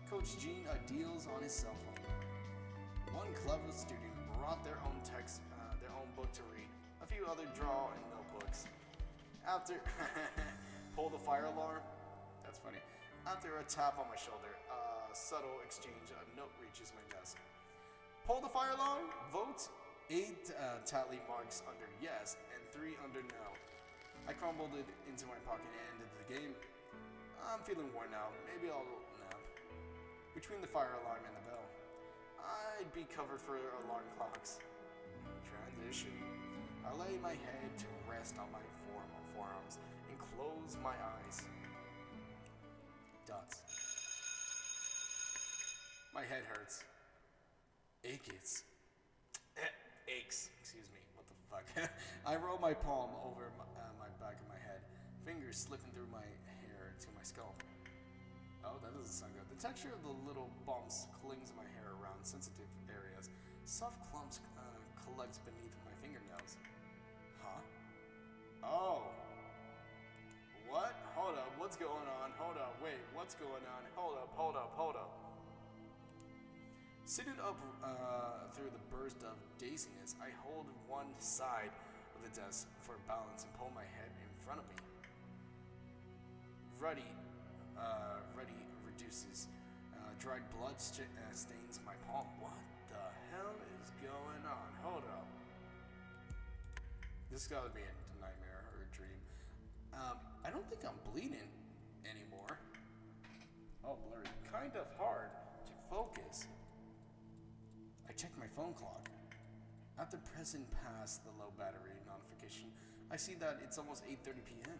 Speaker 1: Coach Gene ideals on his cell phone. One clever student brought their own book to read. A few other draw in notebooks. After pull the fire alarm. That's funny. After a tap on my shoulder, a subtle exchange, a note reaches my desk. Pull the fire alarm. Vote. 8 tally marks under yes and 3 under no. I crumbled it into my pocket and ended the game. I'm feeling worn out. Maybe I'll nap. Between the fire alarm and the bell, I'd be covered for alarm clocks. Transition. I lay my head to rest on my forearms and close my eyes. Dots. My head hurts. Aches. Excuse me, what the fuck. I roll my palm over my back of my head, fingers slipping through my hair to my skull. Oh, that doesn't sound good. The texture of the little bumps clings my hair around sensitive areas. Soft clumps collects beneath my fingernails. Huh? Oh. What? Hold up, what's going on? Hold up, wait, what's going on? Hold up.
Speaker 2: Sitting up through the burst of daziness, I hold one side of the desk for balance and pull my head in front of me. Ruddy reduces. Dried blood stains my palm. What the hell is going on? Hold up. This has got to be a nightmare or a dream. I don't think I'm bleeding anymore. Oh, blurry. Kind of hard to focus. I check my phone clock. After pressing past the low battery notification, I see that it's almost 8:30 p.m.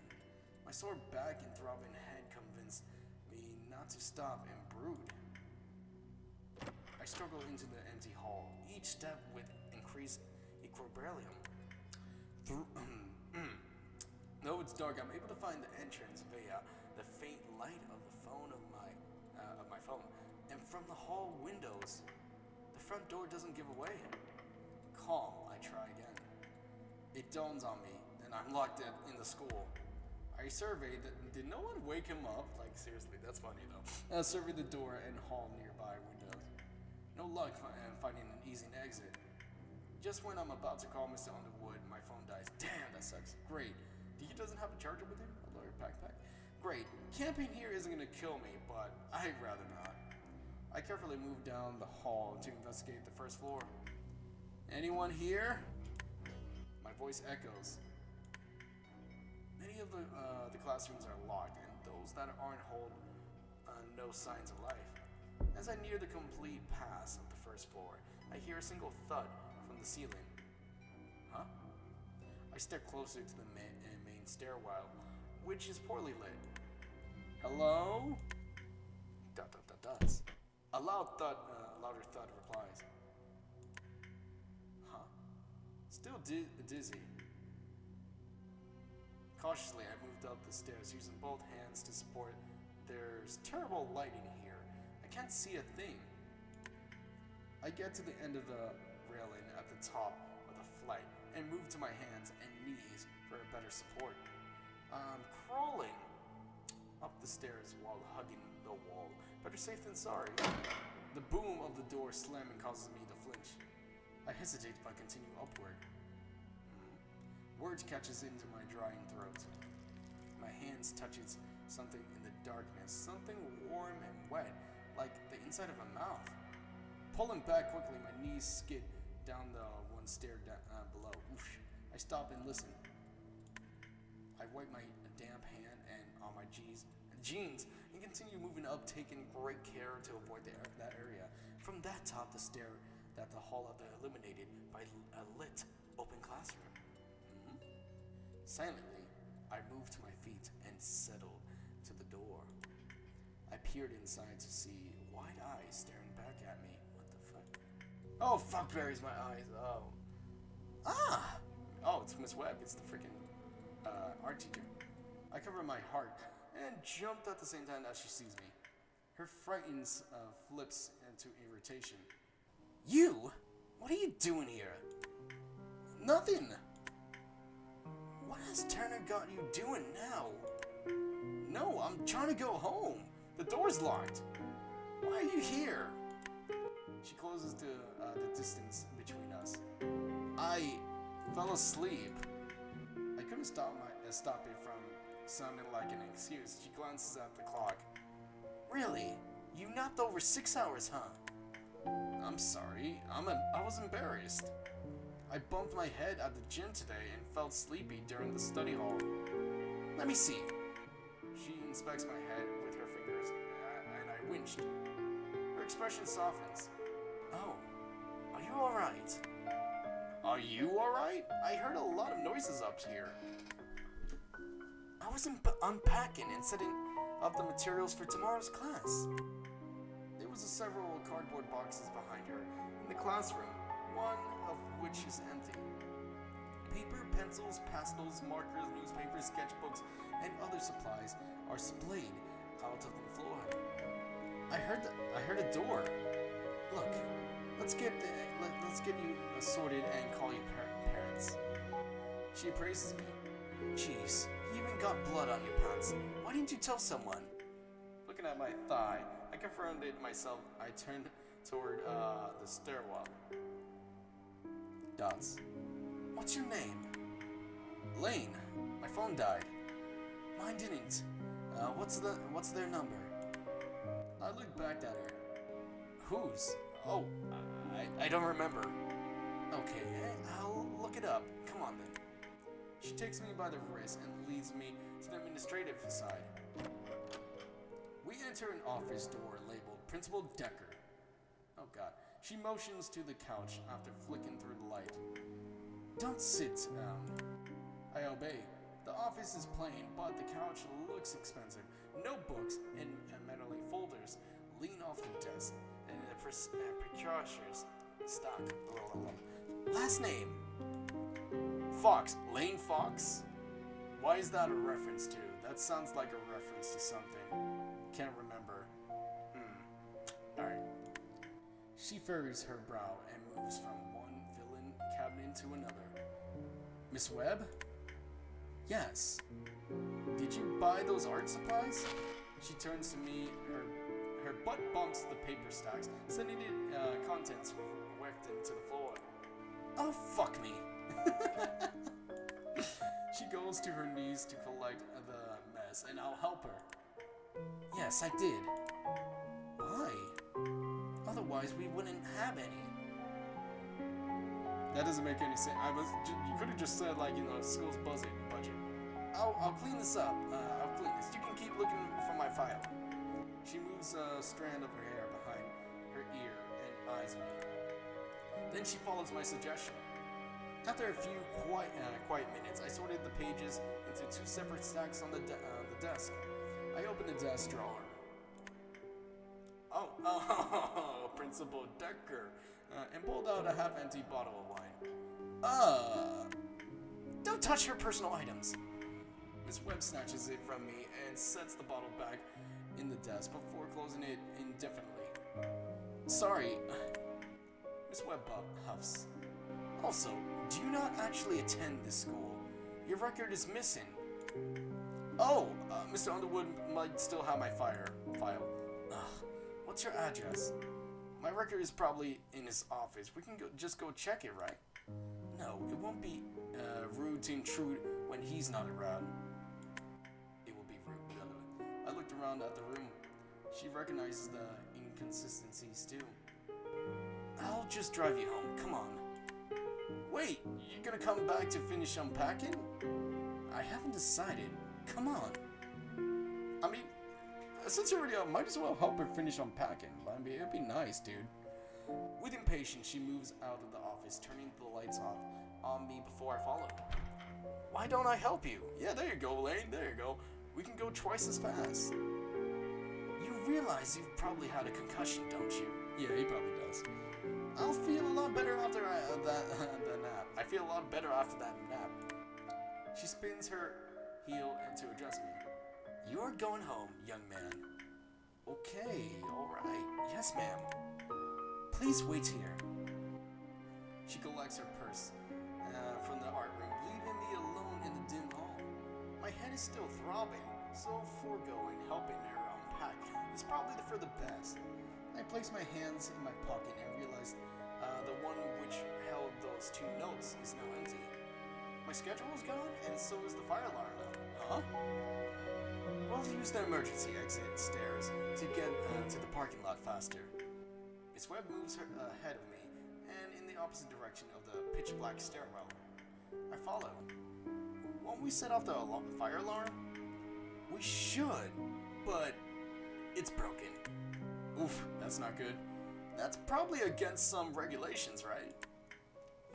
Speaker 2: My sore back and throbbing head convince me not to stop and brood. I struggle into the empty hall, each step with increased equilibrium. Though it's dark, I'm able to find the entrance via the faint light of the phone of my phone. And from the hall windows, the front door doesn't give away. Calm, I try again. It dawns on me, and I'm locked in the school. I survey did no one wake him up? Like, seriously, that's funny though. I survey the door and hall nearby windows. No luck finding an easy exit. Just when I'm about to call Mr. Underwood, my phone dies. Damn, that sucks. Great. He doesn't have a charger with him? A lawyer backpack? Great. Camping here isn't gonna kill me, but I'd rather not. I carefully move down the hall to investigate the first floor. Anyone here? My voice echoes. Many of the classrooms are locked, and those that aren't hold no signs of life. As I near the complete pass of the first floor, I hear a single thud from the ceiling. Huh? I step closer to the main stairwell, which is poorly lit. Hello? Dots. A louder thud replies. Huh? Still dizzy. Cautiously, I moved up the stairs using both hands to support. There's terrible lighting here. I can't see a thing. I get to the end of the railing at the top of the flight and move to my hands and knees for a better support. I'm crawling up the stairs while hugging the wall. Better safe than sorry. The boom of the door slamming causes me to flinch. I hesitate but continue upward. Words catches into my drying throat. My hands touches something in the darkness, something warm and wet, like the inside of a mouth. Pulling back quickly, my knees skid down the one stair below. Oof. I stop and listen. I wipe my damp hand and on my jeans and continue moving up, taking great care to avoid that area. From that top, the stair that the hall of the illuminated by a lit open classroom. Silently, I moved to my feet and settled to the door. I peered inside to see wide eyes staring back at me. What the fuck? Oh, fuck berries, my eyes. Oh. Ah! Oh, it's Miss Webb. It's the freaking art teacher. I covered my heart and jumped at the same time as she sees me. Her frightened flips into irritation. You? What are you doing here? Nothing. What has Turner got you doing now? No, I'm trying to go home. The door's locked. Why are you here? She closes the distance between us. I fell asleep. I couldn't stop it from sounding like an excuse. She glances at the clock. Really? You napped over 6 hours, huh? I'm sorry. I was embarrassed. I bumped my head at the gym today and felt sleepy during the study hall. Let me see. She inspects my head with her fingers, and I winched. Her expression softens. Oh, are you alright? Are you alright? I heard a lot of noises up here. I was unpacking and setting up the materials for tomorrow's class. There was several cardboard boxes behind her in the classroom, one of which is empty. Paper, pencils, pastels, markers, newspapers, sketchbooks, and other supplies are splayed out of the floor. I heard a door. Look, let's get you sorted and call your parents. She appraises me. Jeez, you even got blood on your pants. Why didn't you tell someone? Looking at my thigh, I confronted myself. I turned
Speaker 1: toward the stairwell. Dots.
Speaker 2: What's your name? Lane. My phone died. Mine didn't. What's their number?
Speaker 1: I looked back at her.
Speaker 2: Whose? Oh, I don't remember. Okay, I'll look it up. Come on then.
Speaker 1: She takes me by the wrist and leads me to the administrative side. We enter an office door labeled Principal Decker. Oh god. She motions to the couch after flicking through the light. Don't sit down. I obey. The office is plain, but the couch looks expensive. Notebooks and metal folders lean off the desk, and the precautions stock.
Speaker 2: Last name?
Speaker 1: Fox. Lane Fox? Why is that a reference to? That sounds like a reference to something. Can't remember. Alright. She furrows her brow and moves from one villain cabinet to another. Miss Webb? Yes. Did you buy those art supplies? She turns to me, her butt bumps the paper stacks, sending it contents whacked into the floor.
Speaker 2: Oh, fuck me.
Speaker 1: She goes to her knees to collect the mess, and I'll help her.
Speaker 2: Yes, I did. Why? Otherwise, we wouldn't have any.
Speaker 1: That doesn't make any sense. You could have just said, like, school's budget.
Speaker 2: I'll clean this up. I'll clean this. You can keep looking for my file.
Speaker 1: She moves a strand of her hair behind her ear and eyes me. Then she follows my suggestion. After a few quiet minutes, I sorted the pages into two separate stacks on the desk. I opened the desk drawer. Oh, Principal Decker, and pulled out a half-empty bottle of wine.
Speaker 2: Don't touch her personal items.
Speaker 1: Miss Webb snatches it from me and sets the bottle back in the desk before closing it indefinitely.
Speaker 2: Sorry.
Speaker 1: Miss Webb huffs.
Speaker 2: Also, do you not actually attend this school? Your record is missing.
Speaker 1: Oh, Mr. Underwood might still have my file.
Speaker 2: Ugh. What's your address?
Speaker 1: My record is probably in his office. We can just go check it, right?
Speaker 2: No, it won't be
Speaker 1: rude to intrude when he's not around. It will be rude. I looked around at the room. She recognizes the inconsistencies too.
Speaker 2: I'll just drive you home. Come on.
Speaker 1: Wait, you're gonna come back to finish unpacking?
Speaker 2: I haven't decided. Come on.
Speaker 1: I mean, since you're already out, might as well help her finish unpacking. I mean, it'd be nice, dude. With impatience, she moves out of the office, turning the lights off on me before I follow.
Speaker 2: Why don't I help you?
Speaker 1: Yeah, there you go, Lane. There you go. We can go twice as fast.
Speaker 2: You realize you've probably had a concussion, don't you?
Speaker 1: Yeah, he probably does. I'll feel a lot better after that nap. I feel a lot better after that nap. She spins her heel to address me.
Speaker 2: You're going home, young man.
Speaker 1: Okay, alright.
Speaker 2: Yes, ma'am. Please wait here.
Speaker 1: She collects her purse from the art room, leaving me alone in the dim hall. My head is still throbbing, so foregoing helping her unpack is probably for the best. I place my hands in my pocket and realize the one which held those two notes is now empty. My schedule is gone, and so is the fire alarm now. Huh? We'll use the emergency exit stairs to get to the parking lot faster. Miss Webb moves ahead of me, and in the opposite direction of the pitch-black stairwell. I follow. Won't we set off the fire alarm?
Speaker 2: We should, but it's broken.
Speaker 1: Oof, that's not good. That's probably against some regulations, right?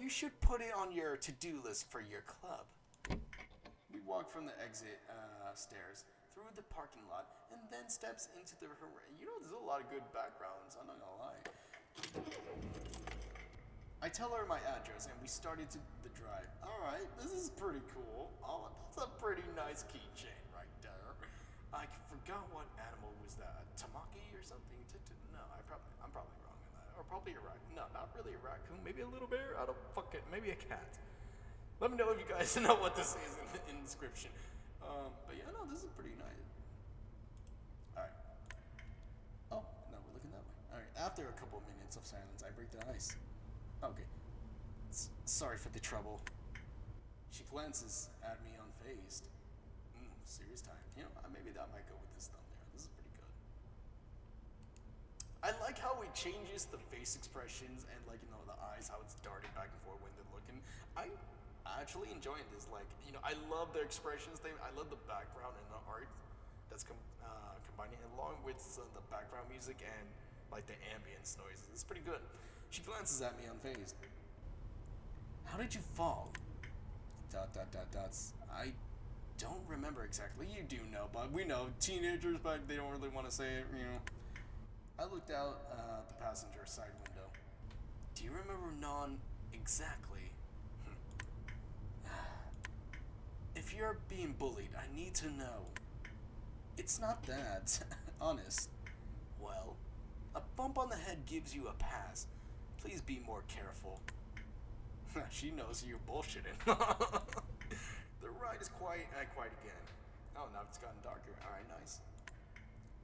Speaker 2: You should put it on your to-do list for your club.
Speaker 1: We walk from the exit stairs through the parking lot and then steps into the there's a lot of good backgrounds, I'm not gonna lie. I tell her my address and we started the drive. Alright, this is pretty cool. Oh, that's a pretty nice keychain right there. I forgot what animal was that. Tamaki or something? No, I'm probably wrong in that. Or probably a raccoon. No, not really a raccoon. Maybe a little bear? I don't fucking, maybe a cat. Let me know if you guys know what this is in the description. But yeah, no, this is pretty nice. Alright. Oh, no, we're looking that way. Alright,
Speaker 2: After a couple minutes of silence, I break the ice. Okay. Sorry for the trouble. She glances at me unfazed. Serious time. You know, maybe that might go with this thumbnail. This is pretty good. I like how it changes the face expressions and, like, you know, the eyes, how it's darting back and forth when they're looking. I actually enjoying this. Like, you know, I love their expressions. I love the background and the art that's combining along with the background music and, like, the ambience noises. It's pretty good. She glances at me unfazed. How did you fall? ... I don't remember exactly. You do know, but we know teenagers, but they don't really want to say it, you know. I looked out the passenger side window. Do you remember none exactly? If you're being bullied, I need to know. It's not that. Honest. Well, a bump on the head gives you a pass. Please be more careful. She knows you're bullshitting. The ride is quiet again. Oh, now it's gotten darker. Alright, nice.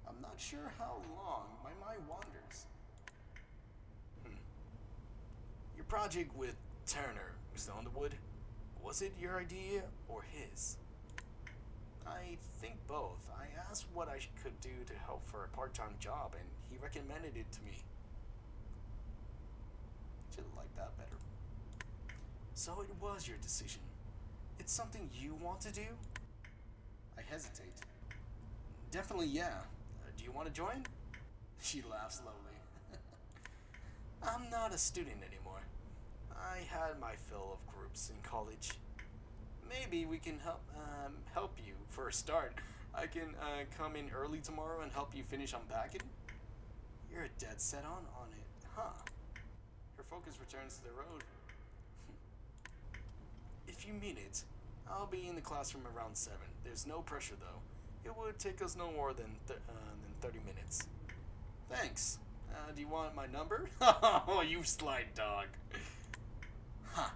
Speaker 2: I'm not sure how long. My mind wanders. Your project with Turner, Mr. Underwood, was it your idea or his? I think both. I asked what I could do to help for a part-time job, and he recommended it to me. Should have liked that better. So it was your decision. It's something you want to do? I hesitate. Definitely, yeah. Do you want to join? She laughs slowly. I'm not a student anymore. I had my fill of groups in college. Maybe we can help you for a start. I can come in early tomorrow and help you finish unpacking. You're dead set on it, huh? Her focus returns to the road. If you mean it, I'll be in the classroom around 7. There's no pressure though. It would take us no more than 30 minutes. Thanks. Do you want my number? Oh, you sly dog. Huh.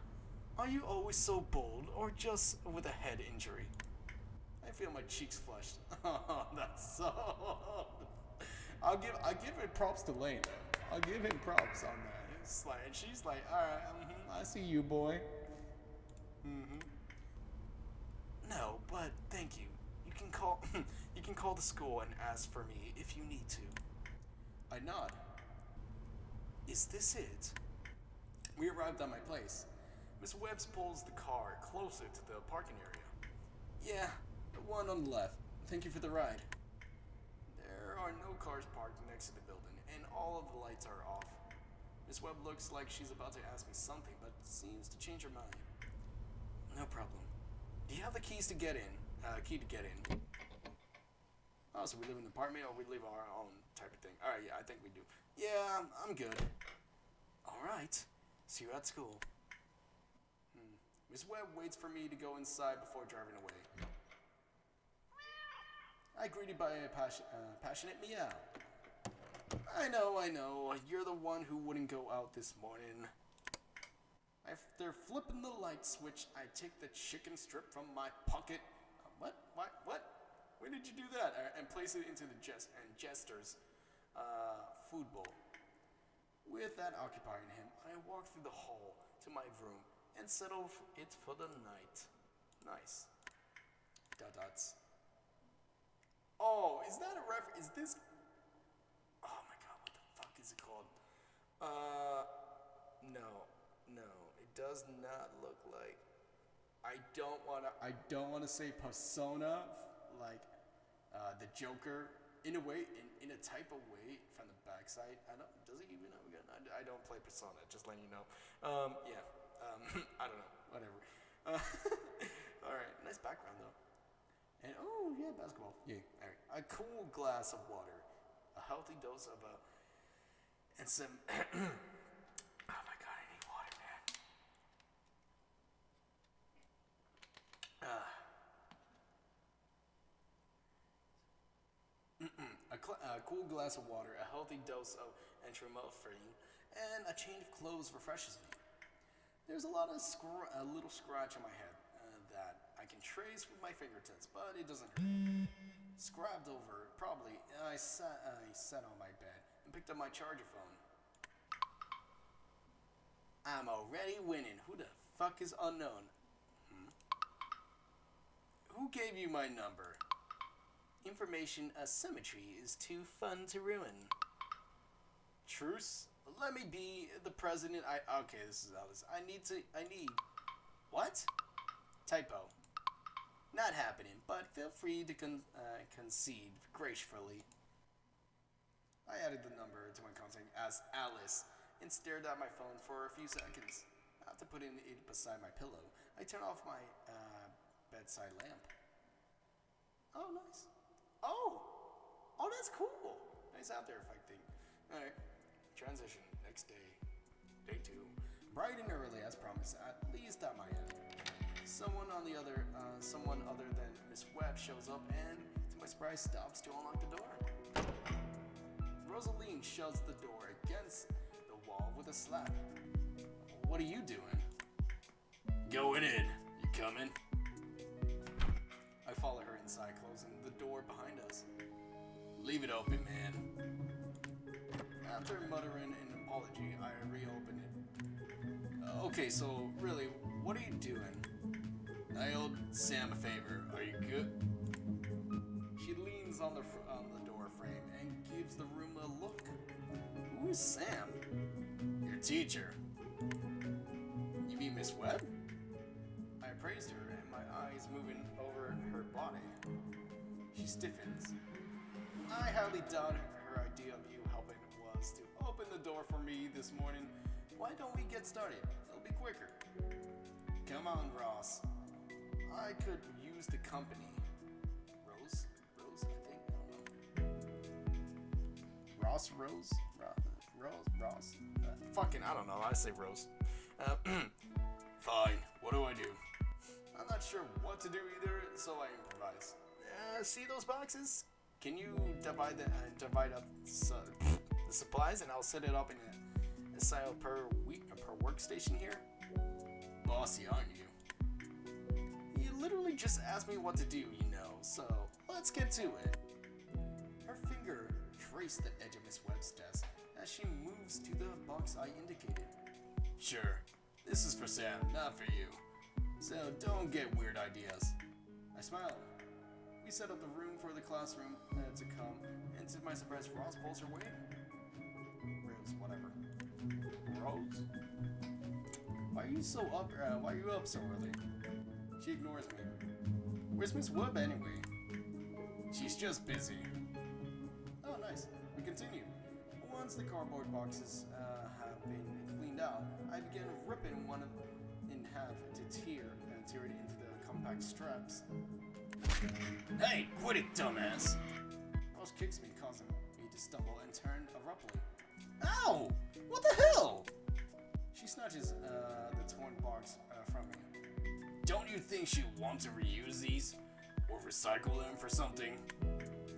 Speaker 2: Are you always so bold, or just with a head injury? I feel my cheeks flushed. Oh, that's so...
Speaker 1: I'll give it props to Lane though. I'll give him props on that.
Speaker 2: It's like, and she's like, alright,
Speaker 1: I see you, boy.
Speaker 2: No, but thank you. You can call the school and ask for me if you need to. I nod. Is this it?
Speaker 1: We arrived at my place.
Speaker 2: Miss Webbs pulls the car closer to the parking area.
Speaker 1: Yeah, the one on the left. Thank you for the ride.
Speaker 2: There are no cars parked next to the building, and all of the lights are off. Miss Webb looks like she's about to ask me something, but seems to change her mind. No problem. Do you have the keys to get in? Key to get in. Oh, so we live in an apartment, or we live our own type of thing. Alright, yeah, I think we do. Yeah, I'm good. Alright. See you at school. Miss Webb waits for me to go inside before driving away. I greeted by a passionate meow. I know. You're the one who wouldn't go out this morning. After flipping the light switch, I take the chicken strip from my pocket. What? Where did you do that? And place it into the jester's food bowl. With that occupying him, I walk through the hall to my room and settle it for the night. Nice. ... Oh, is that a reference? Is this... Oh my god, what the fuck is it called? No, it does not look like... I don't wanna say Persona, like the Joker, in a way, in a type of way from the backside. Does he even have a gun? I don't play Persona, just letting you know. Yeah, I don't know, whatever. Alright, nice background though. And oh yeah, basketball. Yeah, alright. A cool glass of water, a healthy dose of and some. Oh my god, I need water, man. A cool glass of water, a healthy dose of entramorphine, and a change of clothes refreshes me. There's a lot of a little scratch on my head that I can trace with my fingertips, but it doesn't hurt. Scrabbed over, probably. I sat on my bed, and picked up my charger phone. I'm already winning. Who the fuck is unknown? Who gave you my number? Information asymmetry is too fun to ruin. Truce? Let me be the president. Okay, this is Alice. I need. What? Typo. Not happening, but feel free to concede gracefully. I added the number to my contact as Alice and stared at my phone for a few seconds. After putting it beside my pillow, I turned off my bedside lamp. Oh, nice. Oh, that's cool. Nice After Effect thing. All right. Transition. Next day. Day 2. Bright and early as promised, at least at my end. Someone other than Miss Webb shows up and, to my surprise, stops to unlock the door. Rosaline shuts the door against the wall with a slap. What are you doing? Going in. You coming? I follow her inside, closing the door behind us. Leave it open, man. After muttering an apology, I reopen it. Okay, so really, what are you doing? I owed Sam a favor. Are you good? She leans on the door frame and gives the room a look. Who is Sam? Your teacher. You mean Miss Webb? I praised her, and my eyes moving over her body. She stiffens. I highly doubt her idea of you helping was to open the door for me this morning. Why don't we get started? It'll be quicker. Come on, Ross. I could use the company. Rose, I think. I don't know. Ross. Fucking, I don't know. I say Rose. Fine. What do I do? I'm not sure what to do either, so I improvise. See those boxes? Can you divide up the supplies, and I'll set it up in a silo per workstation here? Bossy, aren't you? You literally just asked me what to do, so let's get to it. Her finger traced the edge of Miss Webb's desk as she moves to the box I indicated. Sure, this is for Sam, not for you. So don't get weird ideas. I smiled. We set up the room for the classroom to come, and to my surprise, Ross pulls her waiting. Rose, whatever. Rose? Why are you up so early? She ignores me. Where's Miss Webb anyway? She's just busy. Oh, nice. We continue. Once the cardboard boxes have been cleaned out, I began ripping one in half to tear it into the compact straps. Hey, quit it, dumbass! Rose kicks me, causing me to stumble and turn abruptly. Ow! What the hell? She snatches the torn box from me. Don't you think she'd want to reuse these? Or recycle them for something?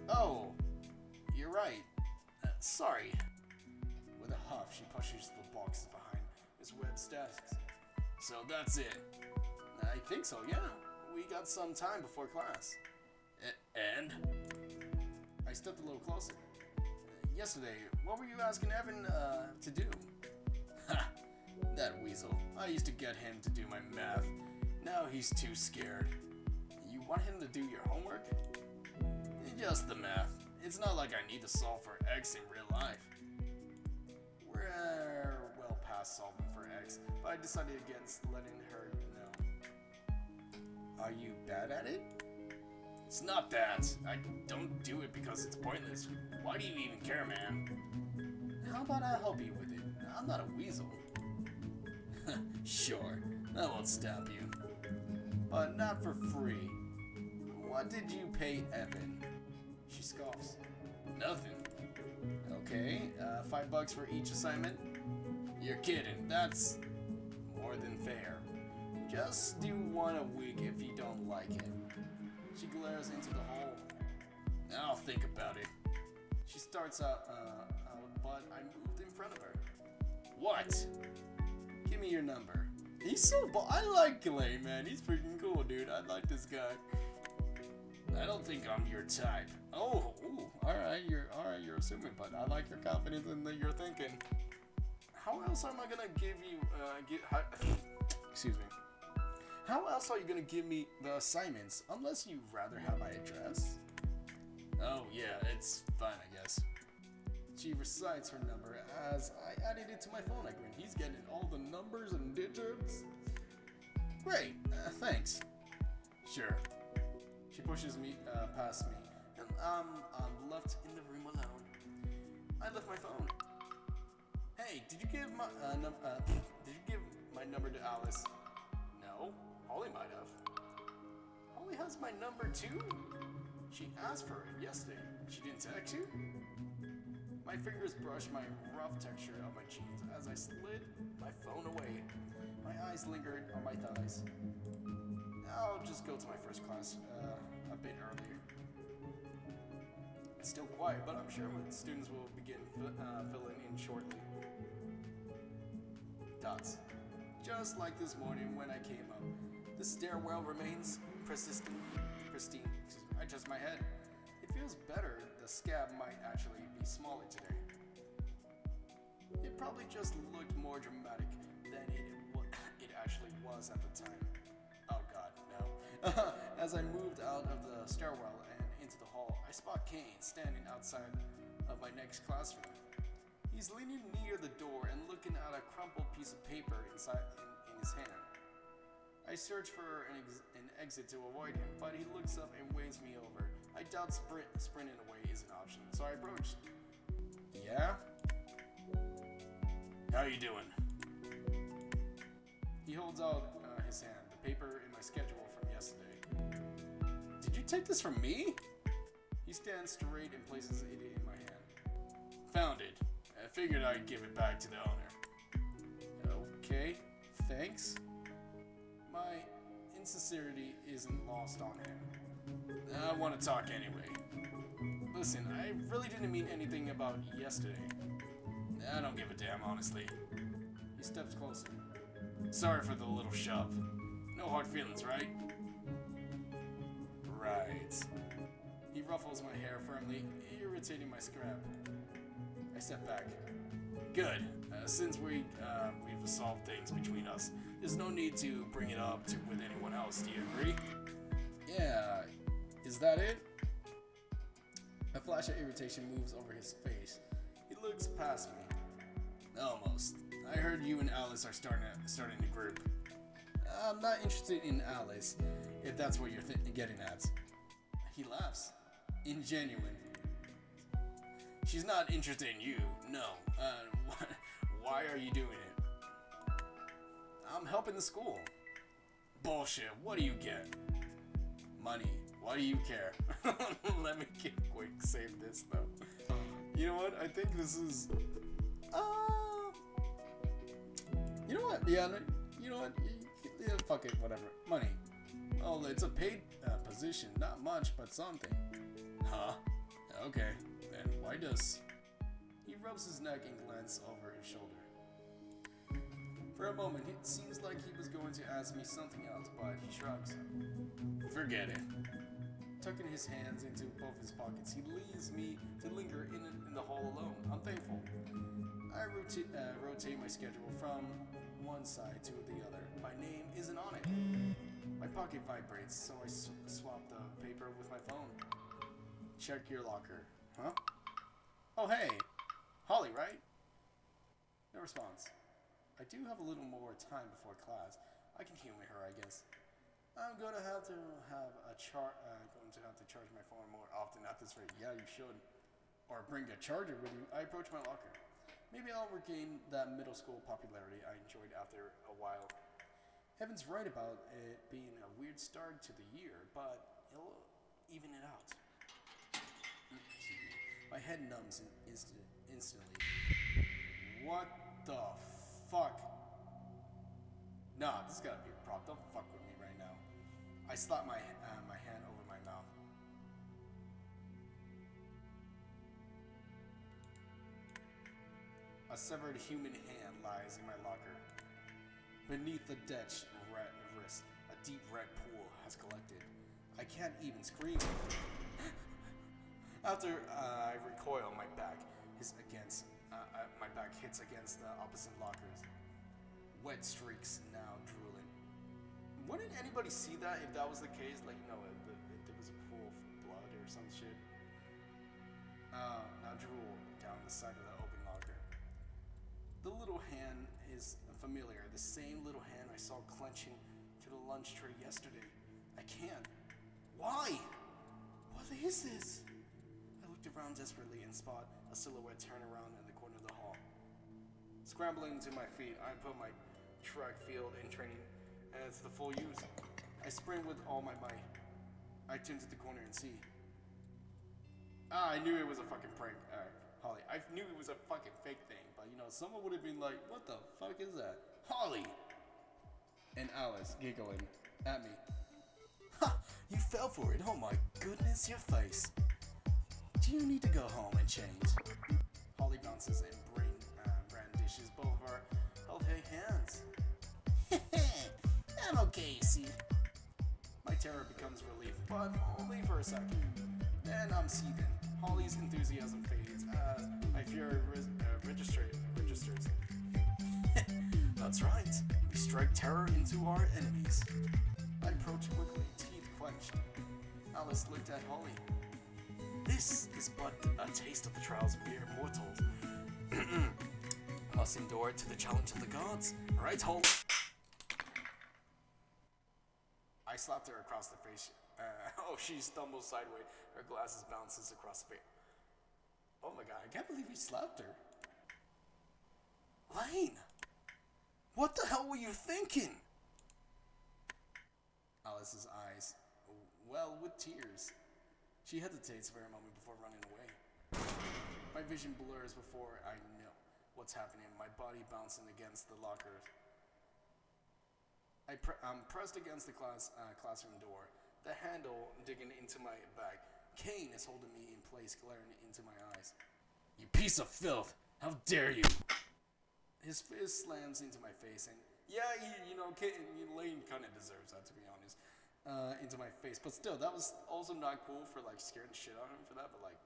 Speaker 2: Oh, you're right. Sorry. With a huff, she pushes the boxes behind Miss Webb's desk. So that's it. I think so, yeah. We got some time before class. And? I stepped a little closer. Yesterday, what were you asking Evan to do? Ha! That weasel. I used to get him to do my math. Now he's too scared. You want him to do your homework? Just the math. It's not like I need to solve for X in real life. We're well past solving for X, but I decided against letting her know. Are you bad at it? It's not that. I don't do it because it's pointless. Why do you even care, man? How about I help you with it? I'm not a weasel. Sure, that won't stop you. But not for free. What did you pay Evan? She scoffs. Nothing. Okay, $5 for each assignment? You're kidding, that's more than fair. Just do one a week if you don't like it. She glares into the hole. I'll think about it. She starts out, but I moved in front of her. What? Give me your number. He's so I like Clay, man. He's freaking cool, dude. I like this guy. I don't think I'm your type.
Speaker 1: Oh, ooh, alright, you're assuming, but I like your confidence in that you're thinking.
Speaker 2: How else am I gonna give you, excuse me. How else are you gonna give me the assignments, unless you rather have my address? Oh yeah, it's fine, I guess.
Speaker 1: She recites her number as I added it to my phone. I grin. He's getting all the numbers and digits.
Speaker 2: Great, thanks. Sure.
Speaker 1: She pushes me past me,
Speaker 2: And I'm left in the room alone. I left my phone. Hey, did you give my number to Alice? No, Holly might have. Holly has my number too? She asked for it yesterday. She didn't text you? My fingers brushed my rough texture of my jeans as I slid my phone away. My eyes lingered on my thighs. I'll just go to my first class a bit earlier. It's still quiet, but I'm sure students will begin filling in shortly. Dots. Just like this morning when I came up. The stairwell remains pristine. Excuse me. I adjust my head. It feels better. The scab might actually be smaller today. It probably just looked more dramatic than it actually was at the time. Oh god, no. As I moved out of the stairwell and into the hall, I spot Kane standing outside of my next classroom. He's leaning near the door and looking at a crumpled piece of paper in his hand. I search for an exit to avoid him, but he looks up and waves me over. I doubt sprinting away is an option, so I approached. Yeah? How you doing? He holds out his hand, the paper in my schedule from yesterday. Did you take this from me? He stands straight and places it in my hand. Found it. I figured I'd give it back to the owner. Okay, thanks. My insincerity isn't lost on him. I want to talk anyway. Listen, I really didn't mean anything about yesterday. I don't give a damn, honestly. He steps closer. Sorry for the little shove. No hard feelings, right? Right. He ruffles my hair firmly, irritating my scrap. I step back. Good. Since we've resolved things between us, there's no need to bring it up with anyone else. Do you agree? Yeah. Is that it? A flash of irritation moves over his face. He looks past me. Almost. I heard you and Alice are starting a group. I'm not interested in Alice, if that's what you're getting at. He laughs. Ingenuine. She's not interested in you, no. Why are you doing it? I'm helping the school. Bullshit, what do you get? Money. Why do you care? Let me quick save this though. You know what? I think this is... You know what? Yeah, you know what? Yeah, fuck it, whatever. Money. Oh, it's a paid position. Not much, but something. Huh? Okay. Then why does... He rubs his neck and glances over his shoulder. For a moment, it seems like he was going to ask me something else, but he shrugs. Forget it. Tucking his hands into both his pockets, he leaves me to linger in the hall alone. I'm thankful. I rotate my schedule from one side to the other. My name isn't on it. My pocket vibrates, so I swap the paper with my phone. Check your locker. Huh? Oh, hey. Holly, right? No response. I do have a little more time before class. I can humor her, I guess. I'm going to have to charge my phone more often at this rate. Yeah, you should. Or bring a charger with you. I approach my locker. Maybe I'll regain that middle school popularity I enjoyed after a while. Heaven's right about it being a weird start to the year, but it'll even it out. My head numbs instantly. What the fuck? Nah, this gotta be a prop. Don't fuck with me right now. I slap my hand over my mouth. A severed human hand lies in my locker. Beneath the wrist, a deep red pool has collected. I can't even scream. After I recoil, my back hits against the opposite lockers. Wet streaks now drooling. Wouldn't anybody see that if that was the case? Like, you know, if there was a pool of blood or some shit. Now drool down the side of the open locker. The little hand is familiar. The same little hand I saw clenching to the lunch tray yesterday. I can't. Why? What is this? I looked around desperately and spot a silhouette turn around in the corner of the hall. Scrambling to my feet, I put my track field in training and it's the full use. I sprint with all my might. I turn to the corner and see. I knew it was a fucking prank, Holly. I knew it was a fucking fake thing, but you know, someone would have been like, what the fuck is that? Holly! And Alice giggling at me. Ha! You fell for it. Oh my goodness, your face. Do you need to go home and change? Holly bounces and brandishes both of our held hands.
Speaker 3: I'm okay, you see.
Speaker 2: My terror becomes relief, but only for a second. Then I'm seething. Holly's enthusiasm fades as my fury registers. That's right. We strike terror into our enemies. I approach quickly, teeth clenched. Alice looked at Holly. This is but a taste of the trials of mere mortals. Must endure to the challenge of the gods. Right, Holly? I slapped her across the face. She stumbles sideways. Her glasses bounces across the face. Oh my god, I can't believe he slapped her. Lane! What the hell were you thinking? Alice's eyes, well, with tears. She hesitates for a moment before running away. My vision blurs before I know what's happening. My body bouncing against the lockers. I'm pressed against the classroom door, the handle digging into my back. Kane is holding me in place, glaring into my eyes. You piece of filth! How dare you! His fist slams into my face, and yeah, Lane kind of deserves that, to be honest. Into my face, but still, that was also not cool for like scaring the shit out of him for that. But like,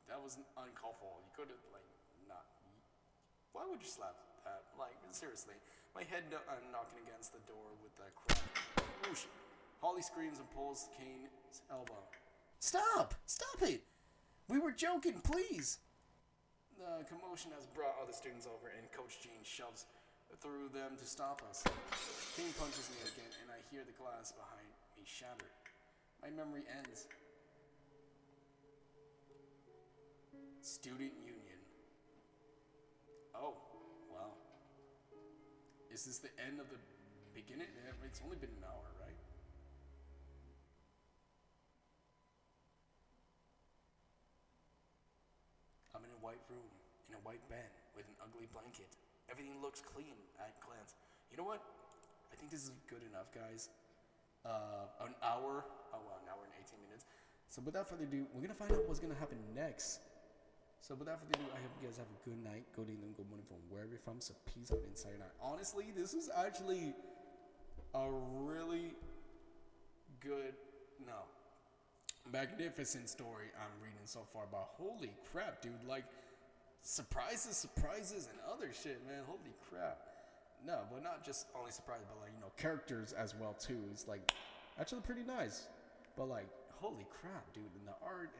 Speaker 2: that was uncalled for. You could have like not. Why would you slap that? Like, seriously. My head knocking against the door with the crack. Whoosh. Holly screams and pulls Kane's elbow. Stop! Stop it! We were joking, please! The commotion has brought other students over, and Coach Jean shoves through them to stop us. Kane punches me again, and I hear the glass behind me shatter. My memory ends. Student Union. Oh, wow. Is this the end of the beginning? It's only been an hour, right? I'm in a white room, in a white bed, with an ugly blanket. Everything looks clean at a glance. You know what? I think this is good enough, guys. An hour and 18 minutes. So without further ado, we're gonna find out what's gonna happen next. So without further ado, I hope you guys have a good night, good evening, good morning from wherever you're from. So peace out and sayonara. Honestly, this is actually a really good, magnificent story I'm reading so far. But holy crap, dude! Like surprises, and other shit, man. Holy crap! No, but not just only surprises, but like characters as well too. It's like actually pretty nice. But like, holy crap, dude! And the art,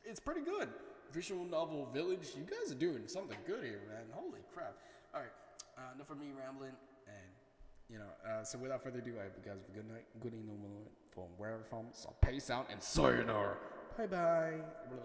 Speaker 2: it's pretty good. Visual novel Village, you guys are doing something good here, man. Holy crap! All right, enough of me rambling, and so without further ado, I hope you guys have a good night, good evening, from wherever from. So peace out and sayonara. Bye bye.